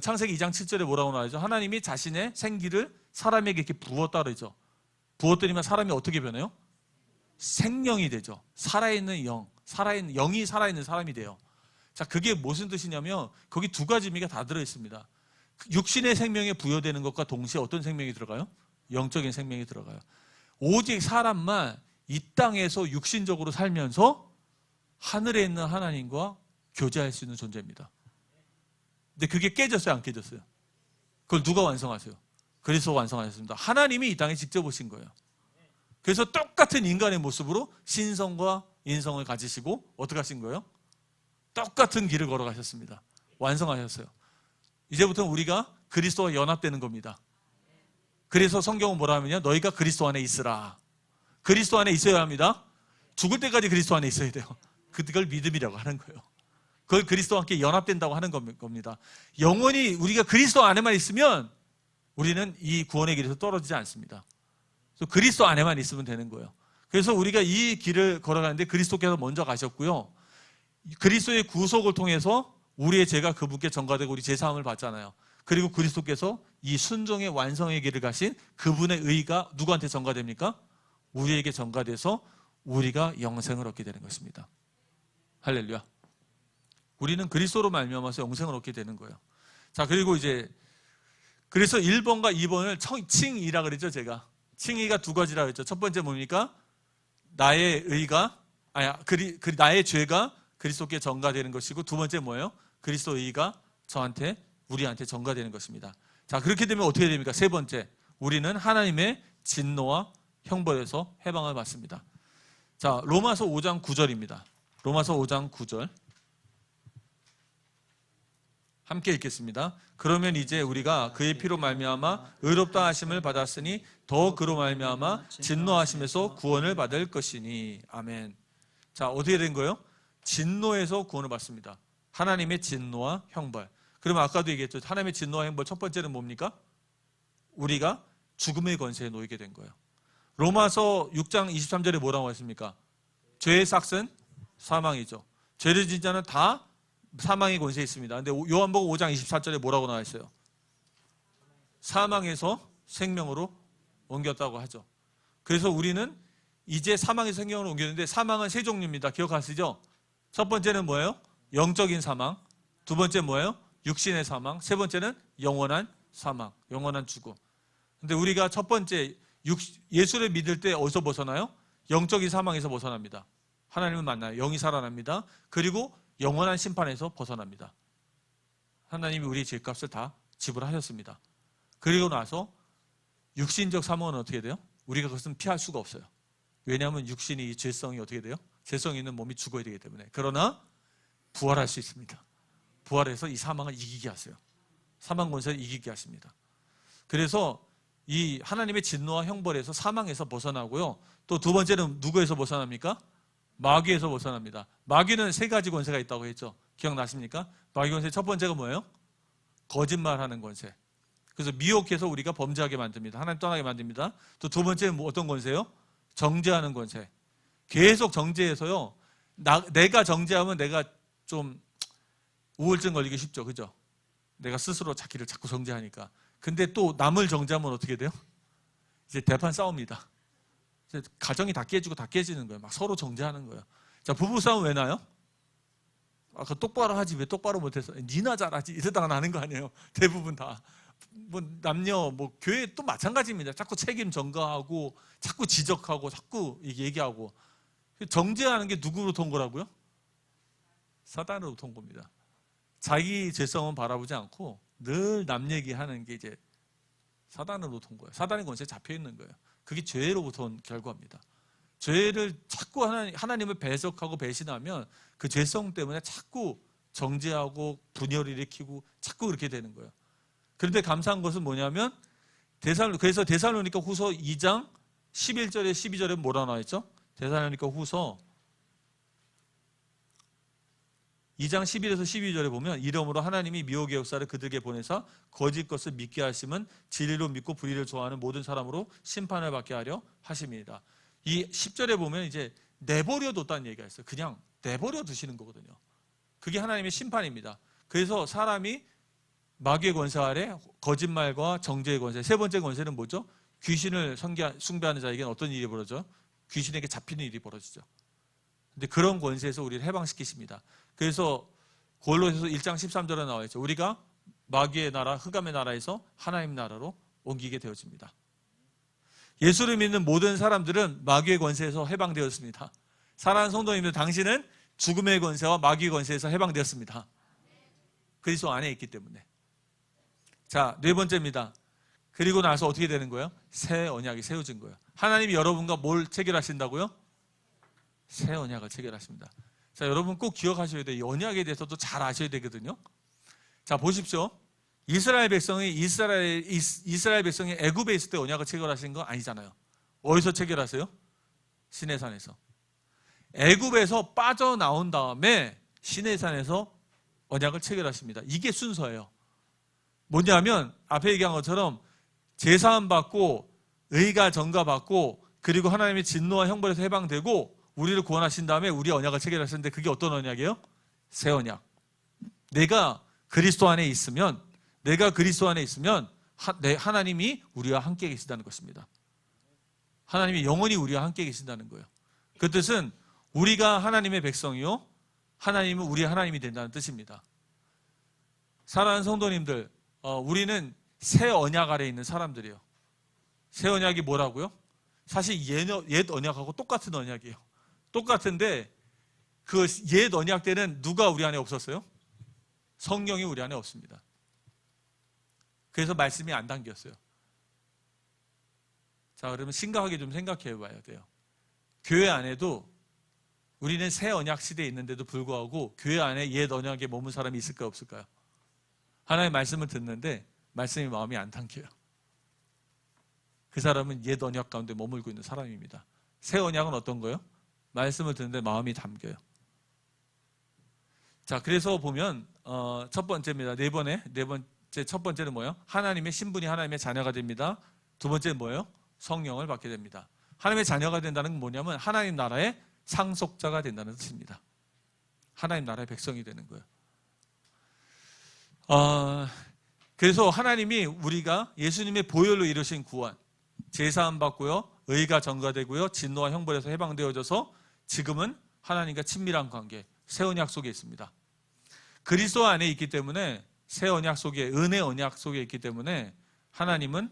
창세기 2장 7절에 뭐라고 나와있죠? 하나님이 자신의 생기를 사람에게 이렇게 부었다 그러죠. 부었더니만 사람이 어떻게 변해요? 생명이 되죠. 살아있는 영이 살아있는 사람이 돼요. 자, 그게 무슨 뜻이냐면 거기 두 가지 의미가 다 들어있습니다. 육신의 생명에 부여되는 것과 동시에 어떤 생명이 들어가요? 영적인 생명이 들어가요. 오직 사람만 이 땅에서 육신적으로 살면서 하늘에 있는 하나님과 교제할 수 있는 존재입니다. 근데 그게 깨졌어요? 안 깨졌어요? 그걸 누가 완성하세요? 그리스도 완성하셨습니다. 하나님이 이 땅에 직접 오신 거예요. 그래서 똑같은 인간의 모습으로 신성과 인성을 가지시고 어떻게 하신 거예요? 똑같은 길을 걸어가셨습니다. 완성하셨어요. 이제부터는 우리가 그리스도와 연합되는 겁니다. 그래서 성경은 뭐라 하면요? 너희가 그리스도 안에 있으라. 그리스도 안에 있어야 합니다. 죽을 때까지 그리스도 안에 있어야 돼요. 그걸 믿음이라고 하는 거예요. 그걸 그리스도와 함께 연합된다고 하는 겁니다. 영원히 우리가 그리스도 안에만 있으면 우리는 이 구원의 길에서 떨어지지 않습니다. 그래서 그리스도 안에만 있으면 되는 거예요. 그래서 우리가 이 길을 걸어가는데 그리스도께서 먼저 가셨고요. 그리스도의 구속을 통해서 우리의 죄가 그분께 전가되고 우리 죄사함을 받잖아요. 그리고 그리스도께서 이 순종의 완성의 길을 가신 그분의 의가 누구한테 전가됩니까? 우리에게 전가돼서 우리가 영생을 얻게 되는 것입니다. 할렐루야. 우리는 그리스도로 말미암아서 영생을 얻게 되는 거예요. 자, 그리고 이제 그래서 1번과 2번을 칭의라 그랬죠, 제가. 칭의가 두 가지라 그랬죠. 첫 번째 뭡니까? 나의 의가 나의 죄가 그리스도께 전가되는 것이고, 두 번째 뭐예요? 그리스도의 의가 우리한테 전가되는 것입니다. 자, 그렇게 되면 어떻게 됩니까? 세 번째, 우리는 하나님의 진노와 형벌에서 해방을 받습니다. 자, 로마서 5장 9절입니다. 로마서 5장 9절 함께 읽겠습니다. 그러면 이제 우리가 그의 피로 말미암아 의롭다 하심을 받았으니 더 그로 말미암아 진노하심에서 구원을 받을 것이니. 아멘. 자, 어떻게 된 거예요? 진노에서 구원을 받습니다. 하나님의 진노와 형벌. 그러면 아까도 얘기했죠. 하나님의 진노와 형벌 첫 번째는 뭡니까? 우리가 죽음의 권세에 놓이게 된 거예요. 로마서 6장 23절에 뭐라고 했습니까? 죄의 삭은 사망이죠. 죄를 지은 자는 다 사망의 권세에 있습니다. 근데 요한복음 5장 24절에 뭐라고 나와 있어요? 사망에서 생명으로 옮겼다고 하죠. 그래서 우리는 이제 사망에서 생명으로 옮겼는데, 사망은 세 종류입니다. 기억하시죠? 첫 번째는 뭐예요? 영적인 사망. 두 번째 뭐예요? 육신의 사망. 세 번째는 영원한 사망, 영원한 죽음. 근데 우리가 첫 번째 예수를 믿을 때 어디서 벗어나요? 영적인 사망에서 벗어납니다. 하나님을 만나요. 영이 살아납니다. 그리고 영원한 심판에서 벗어납니다. 하나님이 우리의 죄값을 다 지불하셨습니다. 그리고 나서 육신적 사망은 어떻게 돼요? 우리가 그것은 피할 수가 없어요. 왜냐하면 육신이 이 죄성이 어떻게 돼요? 죄성이 있는 몸이 죽어야 되기 때문에. 그러나 부활할 수 있습니다. 부활해서 이 사망을 이기게 하세요. 사망 권세를 이기게 하십니다. 그래서 이 하나님의 진노와 형벌에서 사망에서 벗어나고요. 또 두 번째는 누구에서 벗어납니까? 마귀에서 벗어납니다. 마귀는 세 가지 권세가 있다고 했죠. 기억나십니까? 마귀 권세 첫 번째가 뭐예요? 거짓말하는 권세. 그래서 미혹해서 우리가 범죄하게 만듭니다. 하나님 떠나게 만듭니다. 또 두 번째는 어떤 권세요? 정죄하는 권세. 계속 정죄해서요. 내가 정죄하면 내가 좀 우울증 걸리기 쉽죠. 그죠? 내가 스스로 자기를 자꾸 정죄하니까. 근데 또 남을 정죄하면 어떻게 돼요? 이제 대판 싸웁니다. 이제 가정이 다 깨지고 다 깨지는 거예요. 막 서로 정죄하는 거예요. 자, 부부싸움 왜 나요? 아까 똑바로 하지 왜 똑바로 못해서 니나 잘하지 이러다가 나는 거 아니에요. 대부분 다. 뭐 남녀 교회 또 마찬가지입니다. 자꾸 책임 전가하고 자꾸 지적하고 자꾸 얘기하고. 정죄하는 게 누구로부터 온 거라고요? 사단으로부터 온 겁니다. 자기 죄성은 바라보지 않고 늘 남 얘기하는 게 이제 사단으로부터 온 거예요. 사단의 권세에 잡혀 있는 거예요. 그게 죄로부터 온 결과입니다. 죄를 자꾸 하나님을 배석하고 배신하면 그 죄성 때문에 자꾸 정죄하고 분열을 일으키고 자꾸 그렇게 되는 거예요. 그런데 감사한 것은 뭐냐면 그래서 데살로니가 후서 2장 11절에 12절에 뭐라 나와 있죠? 데살로니가 후서 2장 11에서 12절에 보면 이러므로 하나님이 미혹의 역사를 그들에게 보내사 거짓 것을 믿게 하심은 진리로 믿고 불의를 좋아하는 모든 사람으로 심판을 받게 하려 하심이다. 이 10절에 보면 이제 내버려 뒀다는 얘기가 있어요. 그냥 내버려 두시는 거거든요. 그게 하나님의 심판입니다. 그래서 사람이 마귀의 권세 아래 거짓말과 정죄의 권세, 세 번째 권세는 뭐죠? 귀신을 숭배하는 자에게는 어떤 일이 벌어져? 귀신에게 잡히는 일이 벌어지죠. 근데 그런 권세에서 우리를 해방시키십니다. 그래서 골로새서 1장 13절에 나와 있죠. 우리가 마귀의 나라, 흑암의 나라에서 하나님 나라로 옮기게 되어집니다. 예수를 믿는 모든 사람들은 마귀의 권세에서 해방되었습니다. 사랑하는 성도님들, 당신은 죽음의 권세와 마귀의 권세에서 해방되었습니다. 그리스도 안에 있기 때문에. 자, 네 번째입니다. 그리고 나서 어떻게 되는 거예요? 새 언약이 세워진 거예요. 하나님이 여러분과 뭘 체결하신다고요? 새 언약을 체결하십니다. 자, 여러분 꼭 기억하셔야 돼요. 이 언약에 대해서도 잘 아셔야 되거든요. 자, 보십시오. 이스라엘 백성이 애굽에 있을 때 언약을 체결하신 거 아니잖아요. 어디서 체결하세요? 시내산에서. 애굽에서 빠져나온 다음에 시내산에서 언약을 체결하십니다. 이게 순서예요. 뭐냐면 앞에 얘기한 것처럼 제사함 받고 의가 전가 받고 그리고 하나님의 진노와 형벌에서 해방되고 우리를 구원하신 다음에 우리 언약을 체결하셨는데 그게 어떤 언약이에요? 새 언약. 내가 그리스도 안에 있으면 하나님이 우리와 함께 계신다는 것입니다. 하나님이 영원히 우리와 함께 계신다는 거예요. 그 뜻은 우리가 하나님의 백성이요 하나님은 우리의 하나님이 된다는 뜻입니다. 사랑하는 성도님들, 우리는 새 언약 아래에 있는 사람들이에요. 새 언약이 뭐라고요? 사실 옛 언약하고 똑같은 언약이에요. 똑같은데 그 옛 언약 때는 누가 우리 안에 없었어요? 성령이 우리 안에 없습니다. 그래서 말씀이 안 담겼어요. 자, 그러면 심각하게 좀 생각해 봐야 돼요. 교회 안에도 우리는 새 언약 시대에 있는데도 불구하고 교회 안에 옛 언약에 머문 사람이 있을까요? 없을까요? 하나님의 말씀을 듣는데 말씀이 마음이 안 담겨요. 그 사람은 옛 언약 가운데 머물고 있는 사람입니다. 새 언약은 어떤 거예요? 말씀을 듣는데 마음이 담겨요. 자, 그래서 보면 첫 번째입니다. 네 번째 첫 번째는 뭐예요? 하나님의 신분이 하나님의 자녀가 됩니다. 두 번째는 뭐예요? 성령을 받게 됩니다. 하나님의 자녀가 된다는 건 뭐냐면 하나님 나라의 상속자가 된다는 뜻입니다. 하나님 나라의 백성이 되는 거예요. 그래서 하나님이 우리가 예수님의 보혈로 이루신 구원, 제사함 받고요, 의가 전가되고요, 진노와 형벌에서 해방되어져서 지금은 하나님과 친밀한 관계, 새 언약 속에 있습니다. 그리스도 안에 있기 때문에 새 언약 속에, 은혜 언약 속에 있기 때문에 하나님은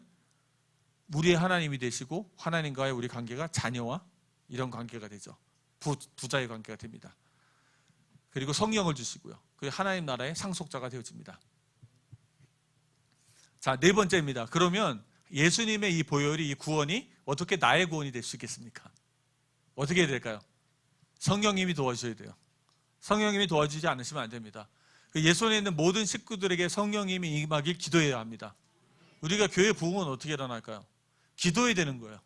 우리의 하나님이 되시고 하나님과의 우리 관계가 자녀와 이런 관계가 되죠. 부자의 관계가 됩니다. 그리고 성령을 주시고요. 그리고 하나님 나라의 상속자가 되어집니다. 자, 네 번째입니다. 그러면 예수님의 이 보혈이, 이 구원이 어떻게 나의 구원이 될 수 있겠습니까? 어떻게 해야 될까요? 성령님이 도와주셔야 돼요. 성령님이 도와주지 않으시면 안 됩니다. 예수 안에 있는 모든 식구들에게 성령님이 임하길 기도해야 합니다. 우리가 교회 부흥은 어떻게 일어날까요? 기도해야 되는 거예요.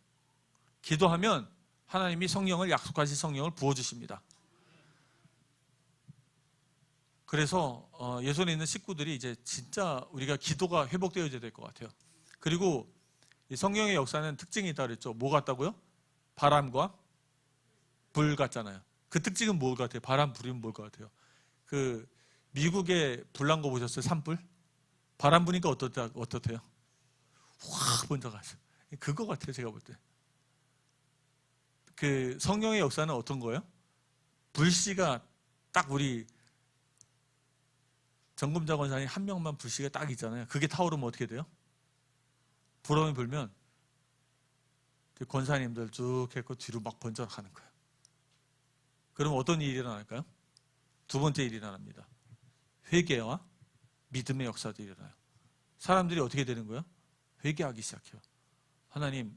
기도하면 하나님이 성령을, 약속하신 성령을 부어주십니다. 그래서 예수 안에 있는 식구들이 이제 진짜 우리가 기도가 회복되어야 될 것 같아요. 그리고 이 성령의 역사는 특징이 있다고 그랬죠. 뭐 같다고요? 바람과 불 같잖아요. 그 특징은 뭘 같아요? 바람, 불이면 뭘 것 같아요? 그 미국에 불난 거 보셨어요? 산불? 바람 부니까 어떻대요? 확 먼저 가죠. 그거 같아요, 제가 볼 때. 그 성령의 역사는 어떤 거예요? 불씨가 딱 우리 정금자 권사님 한 명만 불씨가 딱 있잖아요. 그게 타오르면 어떻게 돼요? 불어이 불면 그 권사님들 쭉 해서 뒤로 막 번져가는 거예요. 그럼 어떤 일이 일어날까요? 두 번째 일이 일어납니다. 회개와 믿음의 역사도 일어나요. 사람들이 어떻게 되는 거예요? 회개하기 시작해요. 하나님,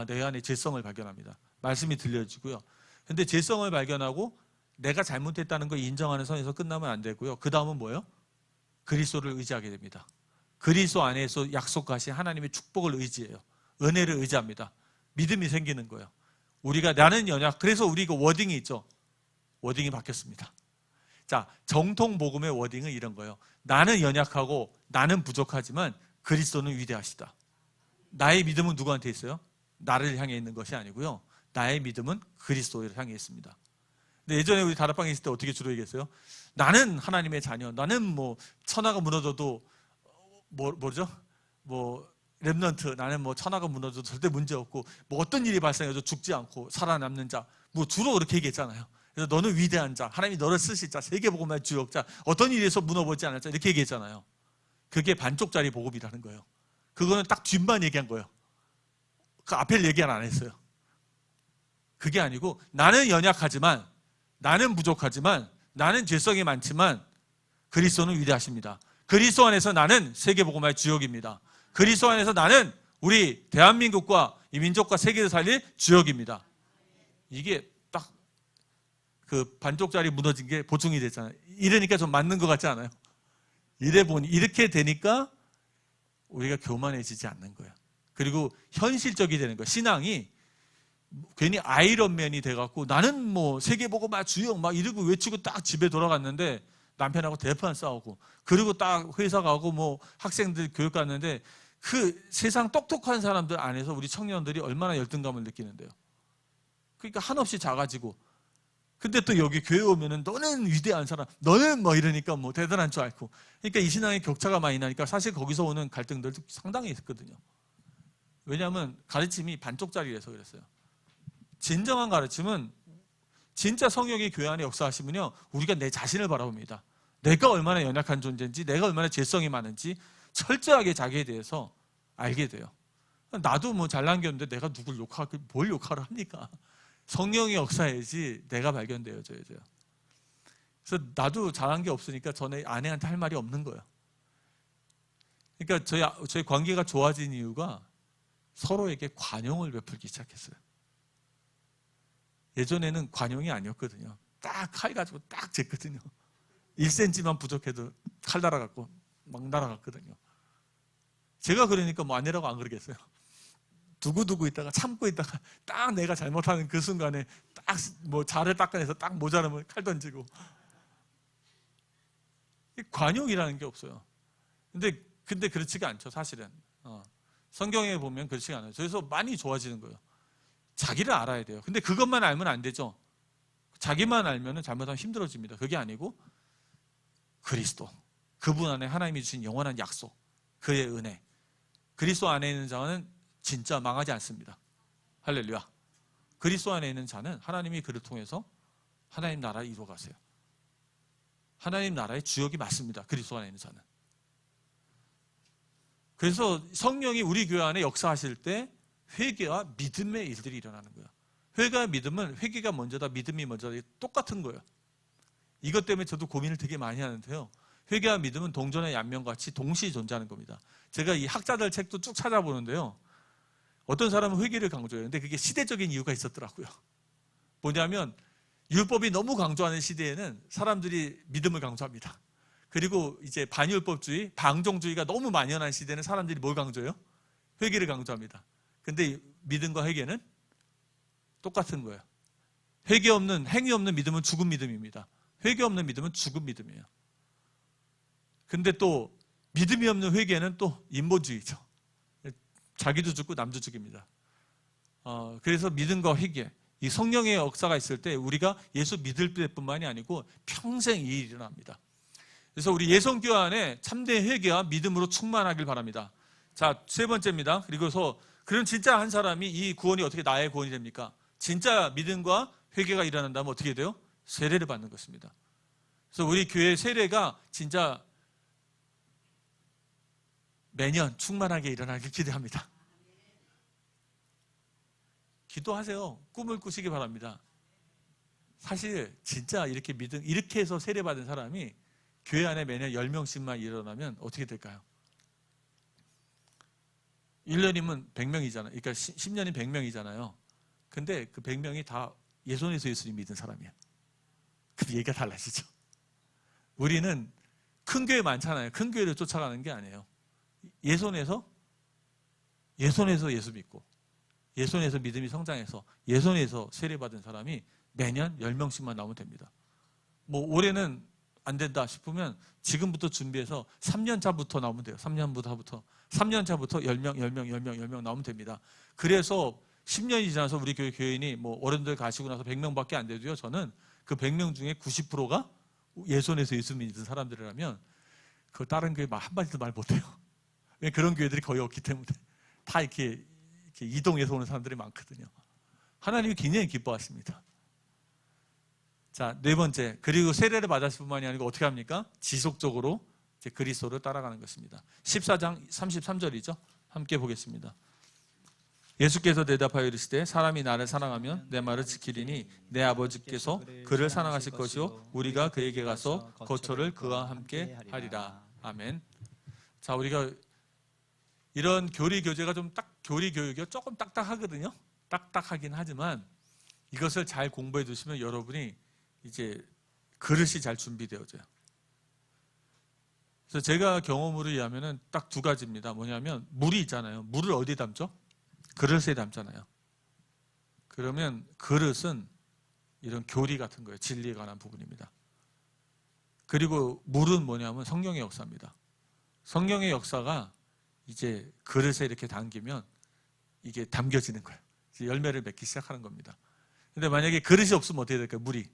내 안에 죄성을 발견합니다. 말씀이 들려지고요. 그런데 죄성을 발견하고 내가 잘못했다는 걸 인정하는 선에서 끝나면 안 되고요. 그 다음은 뭐예요? 그리스도를 의지하게 됩니다. 그리스도 안에서 약속하신 하나님의 축복을 의지해요. 은혜를 의지합니다. 믿음이 생기는 거예요. 우리가 나는 연약, 그래서 우리 그 워딩이 있죠. 워딩이 바뀌었습니다. 자, 정통 복음의 워딩은 이런 거예요. 나는 연약하고 나는 부족하지만 그리스도는 위대하시다. 나의 믿음은 누구한테 있어요? 나를 향해 있는 것이 아니고요. 나의 믿음은 그리스도를 향해 있습니다. 근데 예전에 우리 다락방에 있을 때 어떻게 주로 얘기했어요? 나는 하나님의 자녀, 나는 뭐 천하가 무너져도 뭐죠? 렘넌트, 나는 뭐 천하가 무너져도 절대 문제 없고 뭐 어떤 일이 발생해도 죽지 않고 살아남는 자, 뭐 주로 그렇게 얘기했잖아요. 그래서 너는 위대한 자, 하나님이 너를 쓰실 자, 세계복음의 주역자, 어떤 일에서 무너보지 않을 자, 이렇게 얘기했잖아요. 그게 반쪽짜리 복음이라는 거예요. 그거는 딱 뒷만 얘기한 거예요. 그 앞에 얘기는 안 했어요. 그게 아니고 나는 연약하지만, 나는 부족하지만, 나는 죄성이 많지만 그리스도는 위대하십니다. 그리스도 안에서 나는 세계복음의 주역입니다. 그리스도 안에서 나는 우리 대한민국과 이 민족과 세계를 살릴 주역입니다. 이게 딱 그 반쪽짜리 무너진 게 보충이 됐잖아요. 이러니까 좀 맞는 것 같지 않아요? 이렇게 되니까 우리가 교만해지지 않는 거예요. 그리고 현실적이 되는 거예요. 신앙이 괜히 아이런맨이 돼갖고 나는 뭐 세계보고 막 주여 막 이러고 외치고 딱 집에 돌아갔는데 남편하고 대판 싸우고, 그리고 딱 회사 가고 뭐 학생들 교육 갔는데 그 세상 똑똑한 사람들 안에서 우리 청년들이 얼마나 열등감을 느끼는데요. 그러니까 한없이 작아지고, 근데 또 여기 교회 오면은 너는 위대한 사람, 너는 뭐 이러니까 뭐 대단한 줄 알고, 그러니까 이 신앙의 격차가 많이 나니까 사실 거기서 오는 갈등들도 상당히 있거든요. 왜냐하면 가르침이 반쪽짜리라서 그랬어요. 진정한 가르침은, 진짜 성령이 교회 안에 역사하시면요, 우리가 내 자신을 바라봅니다. 내가 얼마나 연약한 존재인지, 내가 얼마나 죄성이 많은지 철저하게 자기에 대해서 알게 돼요. 나도 뭐 잘난 게 없는데 내가 누굴 욕하고 뭘 욕하러 합니까? 성령이 역사해야지 내가 발견되어져야 돼요. 그래서 나도 잘한 게 없으니까 전에 아내한테 할 말이 없는 거예요. 그러니까 저희 관계가 좋아진 이유가 서로에게 관용을 베풀기 시작했어요. 예전에는 관용이 아니었거든요. 딱 칼 가지고 딱 쟀거든요. 1cm만 부족해도 칼 날아갔고 막 날아갔거든요. 제가 그러니까 뭐 아내라고 안 그러겠어요. 두고두고 있다가 참고 있다가 딱 내가 잘못하는 그 순간에 딱 뭐 자를 닦아내서 딱 모자라면 칼 던지고. 관용이라는 게 없어요. 근데 그렇지가 않죠, 사실은. 성경에 보면 그렇지가 않아요. 그래서 많이 좋아지는 거예요. 자기를 알아야 돼요. 근데 그것만 알면 안 되죠. 자기만 알면 잘못하면 힘들어집니다. 그게 아니고 그리스도, 그분 안에 하나님이 주신 영원한 약속, 그의 은혜, 그리스도 안에 있는 자는 진짜 망하지 않습니다. 할렐루야. 그리스도 안에 있는 자는 하나님이 그를 통해서 하나님 나라를 이루어가세요. 하나님 나라의 주역이 맞습니다. 그리스도 안에 있는 자는. 그래서 성령이 우리 교회 안에 역사하실 때 회개와 믿음의 일들이 일어나는 거예요. 회개와 믿음은, 회개가 먼저다, 믿음이 먼저다, 똑같은 거예요. 이것 때문에 저도 고민을 되게 많이 하는데요. 회개와 믿음은 동전의 양면같이 동시에 존재하는 겁니다. 제가 이 학자들 책도 쭉 찾아보는데요. 어떤 사람은 회개를 강조해요. 근데 그게 시대적인 이유가 있었더라고요. 뭐냐면 율법이 너무 강조하는 시대에는 사람들이 믿음을 강조합니다. 그리고 이제 반율법주의, 방종주의가 너무 만연한 시대는 사람들이 뭘 강조해요? 회개를 강조합니다. 근데 믿음과 회개는 똑같은 거예요. 회개 없는, 행위 없는 믿음은 죽은 믿음입니다. 회개 없는 믿음은 죽은 믿음이에요. 근데 또 믿음이 없는 회개는 또 인본주의죠. 자기도 죽고 남도 죽입니다. 그래서 믿음과 회개, 이 성령의 역사가 있을 때 우리가 예수 믿을 뿐만이 아니고 평생 이 일이 일어납니다. 그래서 우리 예성교회 안에 참된 회개와 믿음으로 충만하길 바랍니다. 자, 세 번째입니다. 그리고서 그럼 진짜 한 사람이 이 구원이 어떻게 나의 구원이 됩니까? 진짜 믿음과 회개가 일어난다면 어떻게 돼요? 세례를 받는 것입니다. 그래서 우리 교회 세례가 진짜 매년 충만하게 일어나길 기대합니다. 기도하세요. 꿈을 꾸시기 바랍니다. 사실 진짜 이렇게 믿음, 이렇게 해서 세례받은 사람이 교회 안에 매년 10명씩만 일어나면 어떻게 될까요? 1년이면 100명이잖아요. 그러니까 10년이 100명이잖아요. 근데 그 100명이 다 예손에서 예수님 믿은 사람이에요. 근데 얘기가 달라지죠. 우리는 큰 교회 많잖아요. 큰 교회를 쫓아가는 게 아니에요. 예손에서 예수 믿고, 예손에서 믿음이 성장해서, 예손에서 세례받은 사람이 매년 10명씩만 나오면 됩니다. 뭐 올해는 안 된다 싶으면 지금부터 준비해서 3년 차부터 나오면 돼요. 3년 차부터 10명 나오면 됩니다. 그래서 10년이 지나서 우리 교회 교인이 뭐 어른들 가시고 나서 100명밖에 안 돼도요. 저는 그 100명 중에 90%가 예손에서 예수 믿는 사람들이라면 그 다른 교회 한마디도 말 못해요. 그런 교회들이 거의 없기 때문에 다 이렇게 이동해서 오는 사람들이 많거든요. 하나님이 굉장히 기뻐하십니다. 자, 네 번째, 그리고 세례를 받았을 뿐만이 아니고 어떻게 합니까? 지속적으로 이제 그리스도를 따라가는 것입니다. 14장 33절이죠. 함께 보겠습니다. 예수께서 대답하여 이르시되 사람이 나를 사랑하면 내 말을 지키리니 내 아버지께서 그를 사랑하실 것이요 우리가 그에게 가서 거처를 그와 함께 하리라. 아멘. 자, 우리가 이런 교리 교재가 교리 교육이 조금 딱딱하거든요. 딱딱하긴 하지만 이것을 잘 공부해 두시면 여러분이 이제 그릇이 잘 준비되어져요. 그래서 제가 경험으로 의하면은 딱 두 가지입니다. 뭐냐면 물이 있잖아요. 물을 어디에 담죠? 그릇에 담잖아요. 그러면 그릇은 이런 교리 같은 거예요. 진리에 관한 부분입니다. 그리고 물은 뭐냐면 성령의 역사입니다. 성령의 역사가 이제 그릇에 이렇게 담기면 이게 담겨지는 거예요. 이제 열매를 맺기 시작하는 겁니다. 근데 만약에 그릇이 없으면 어떻게 될까요? 물이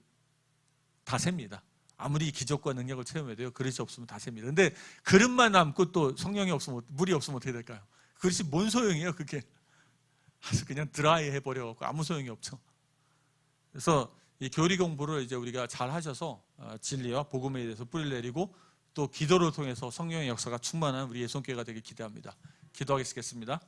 다 셉니다. 아무리 기적과 능력을 체험해도요, 그릇이 없으면 다 셉니다. 근데 그릇만 남고 또 성령이 없으면, 물이 없으면 어떻게 될까요? 그릇이 뭔 소용이에요, 그게? 그래서 그냥 드라이 해버려갖고 아무 소용이 없죠. 그래서 이 교리 공부를 이제 우리가 잘 하셔서 진리와 복음에 대해서 뿌리를 내리고 또 기도를 통해서 성령의 역사가 충만한 우리 예손교회가 되길 기대합니다. 기도하겠습니다.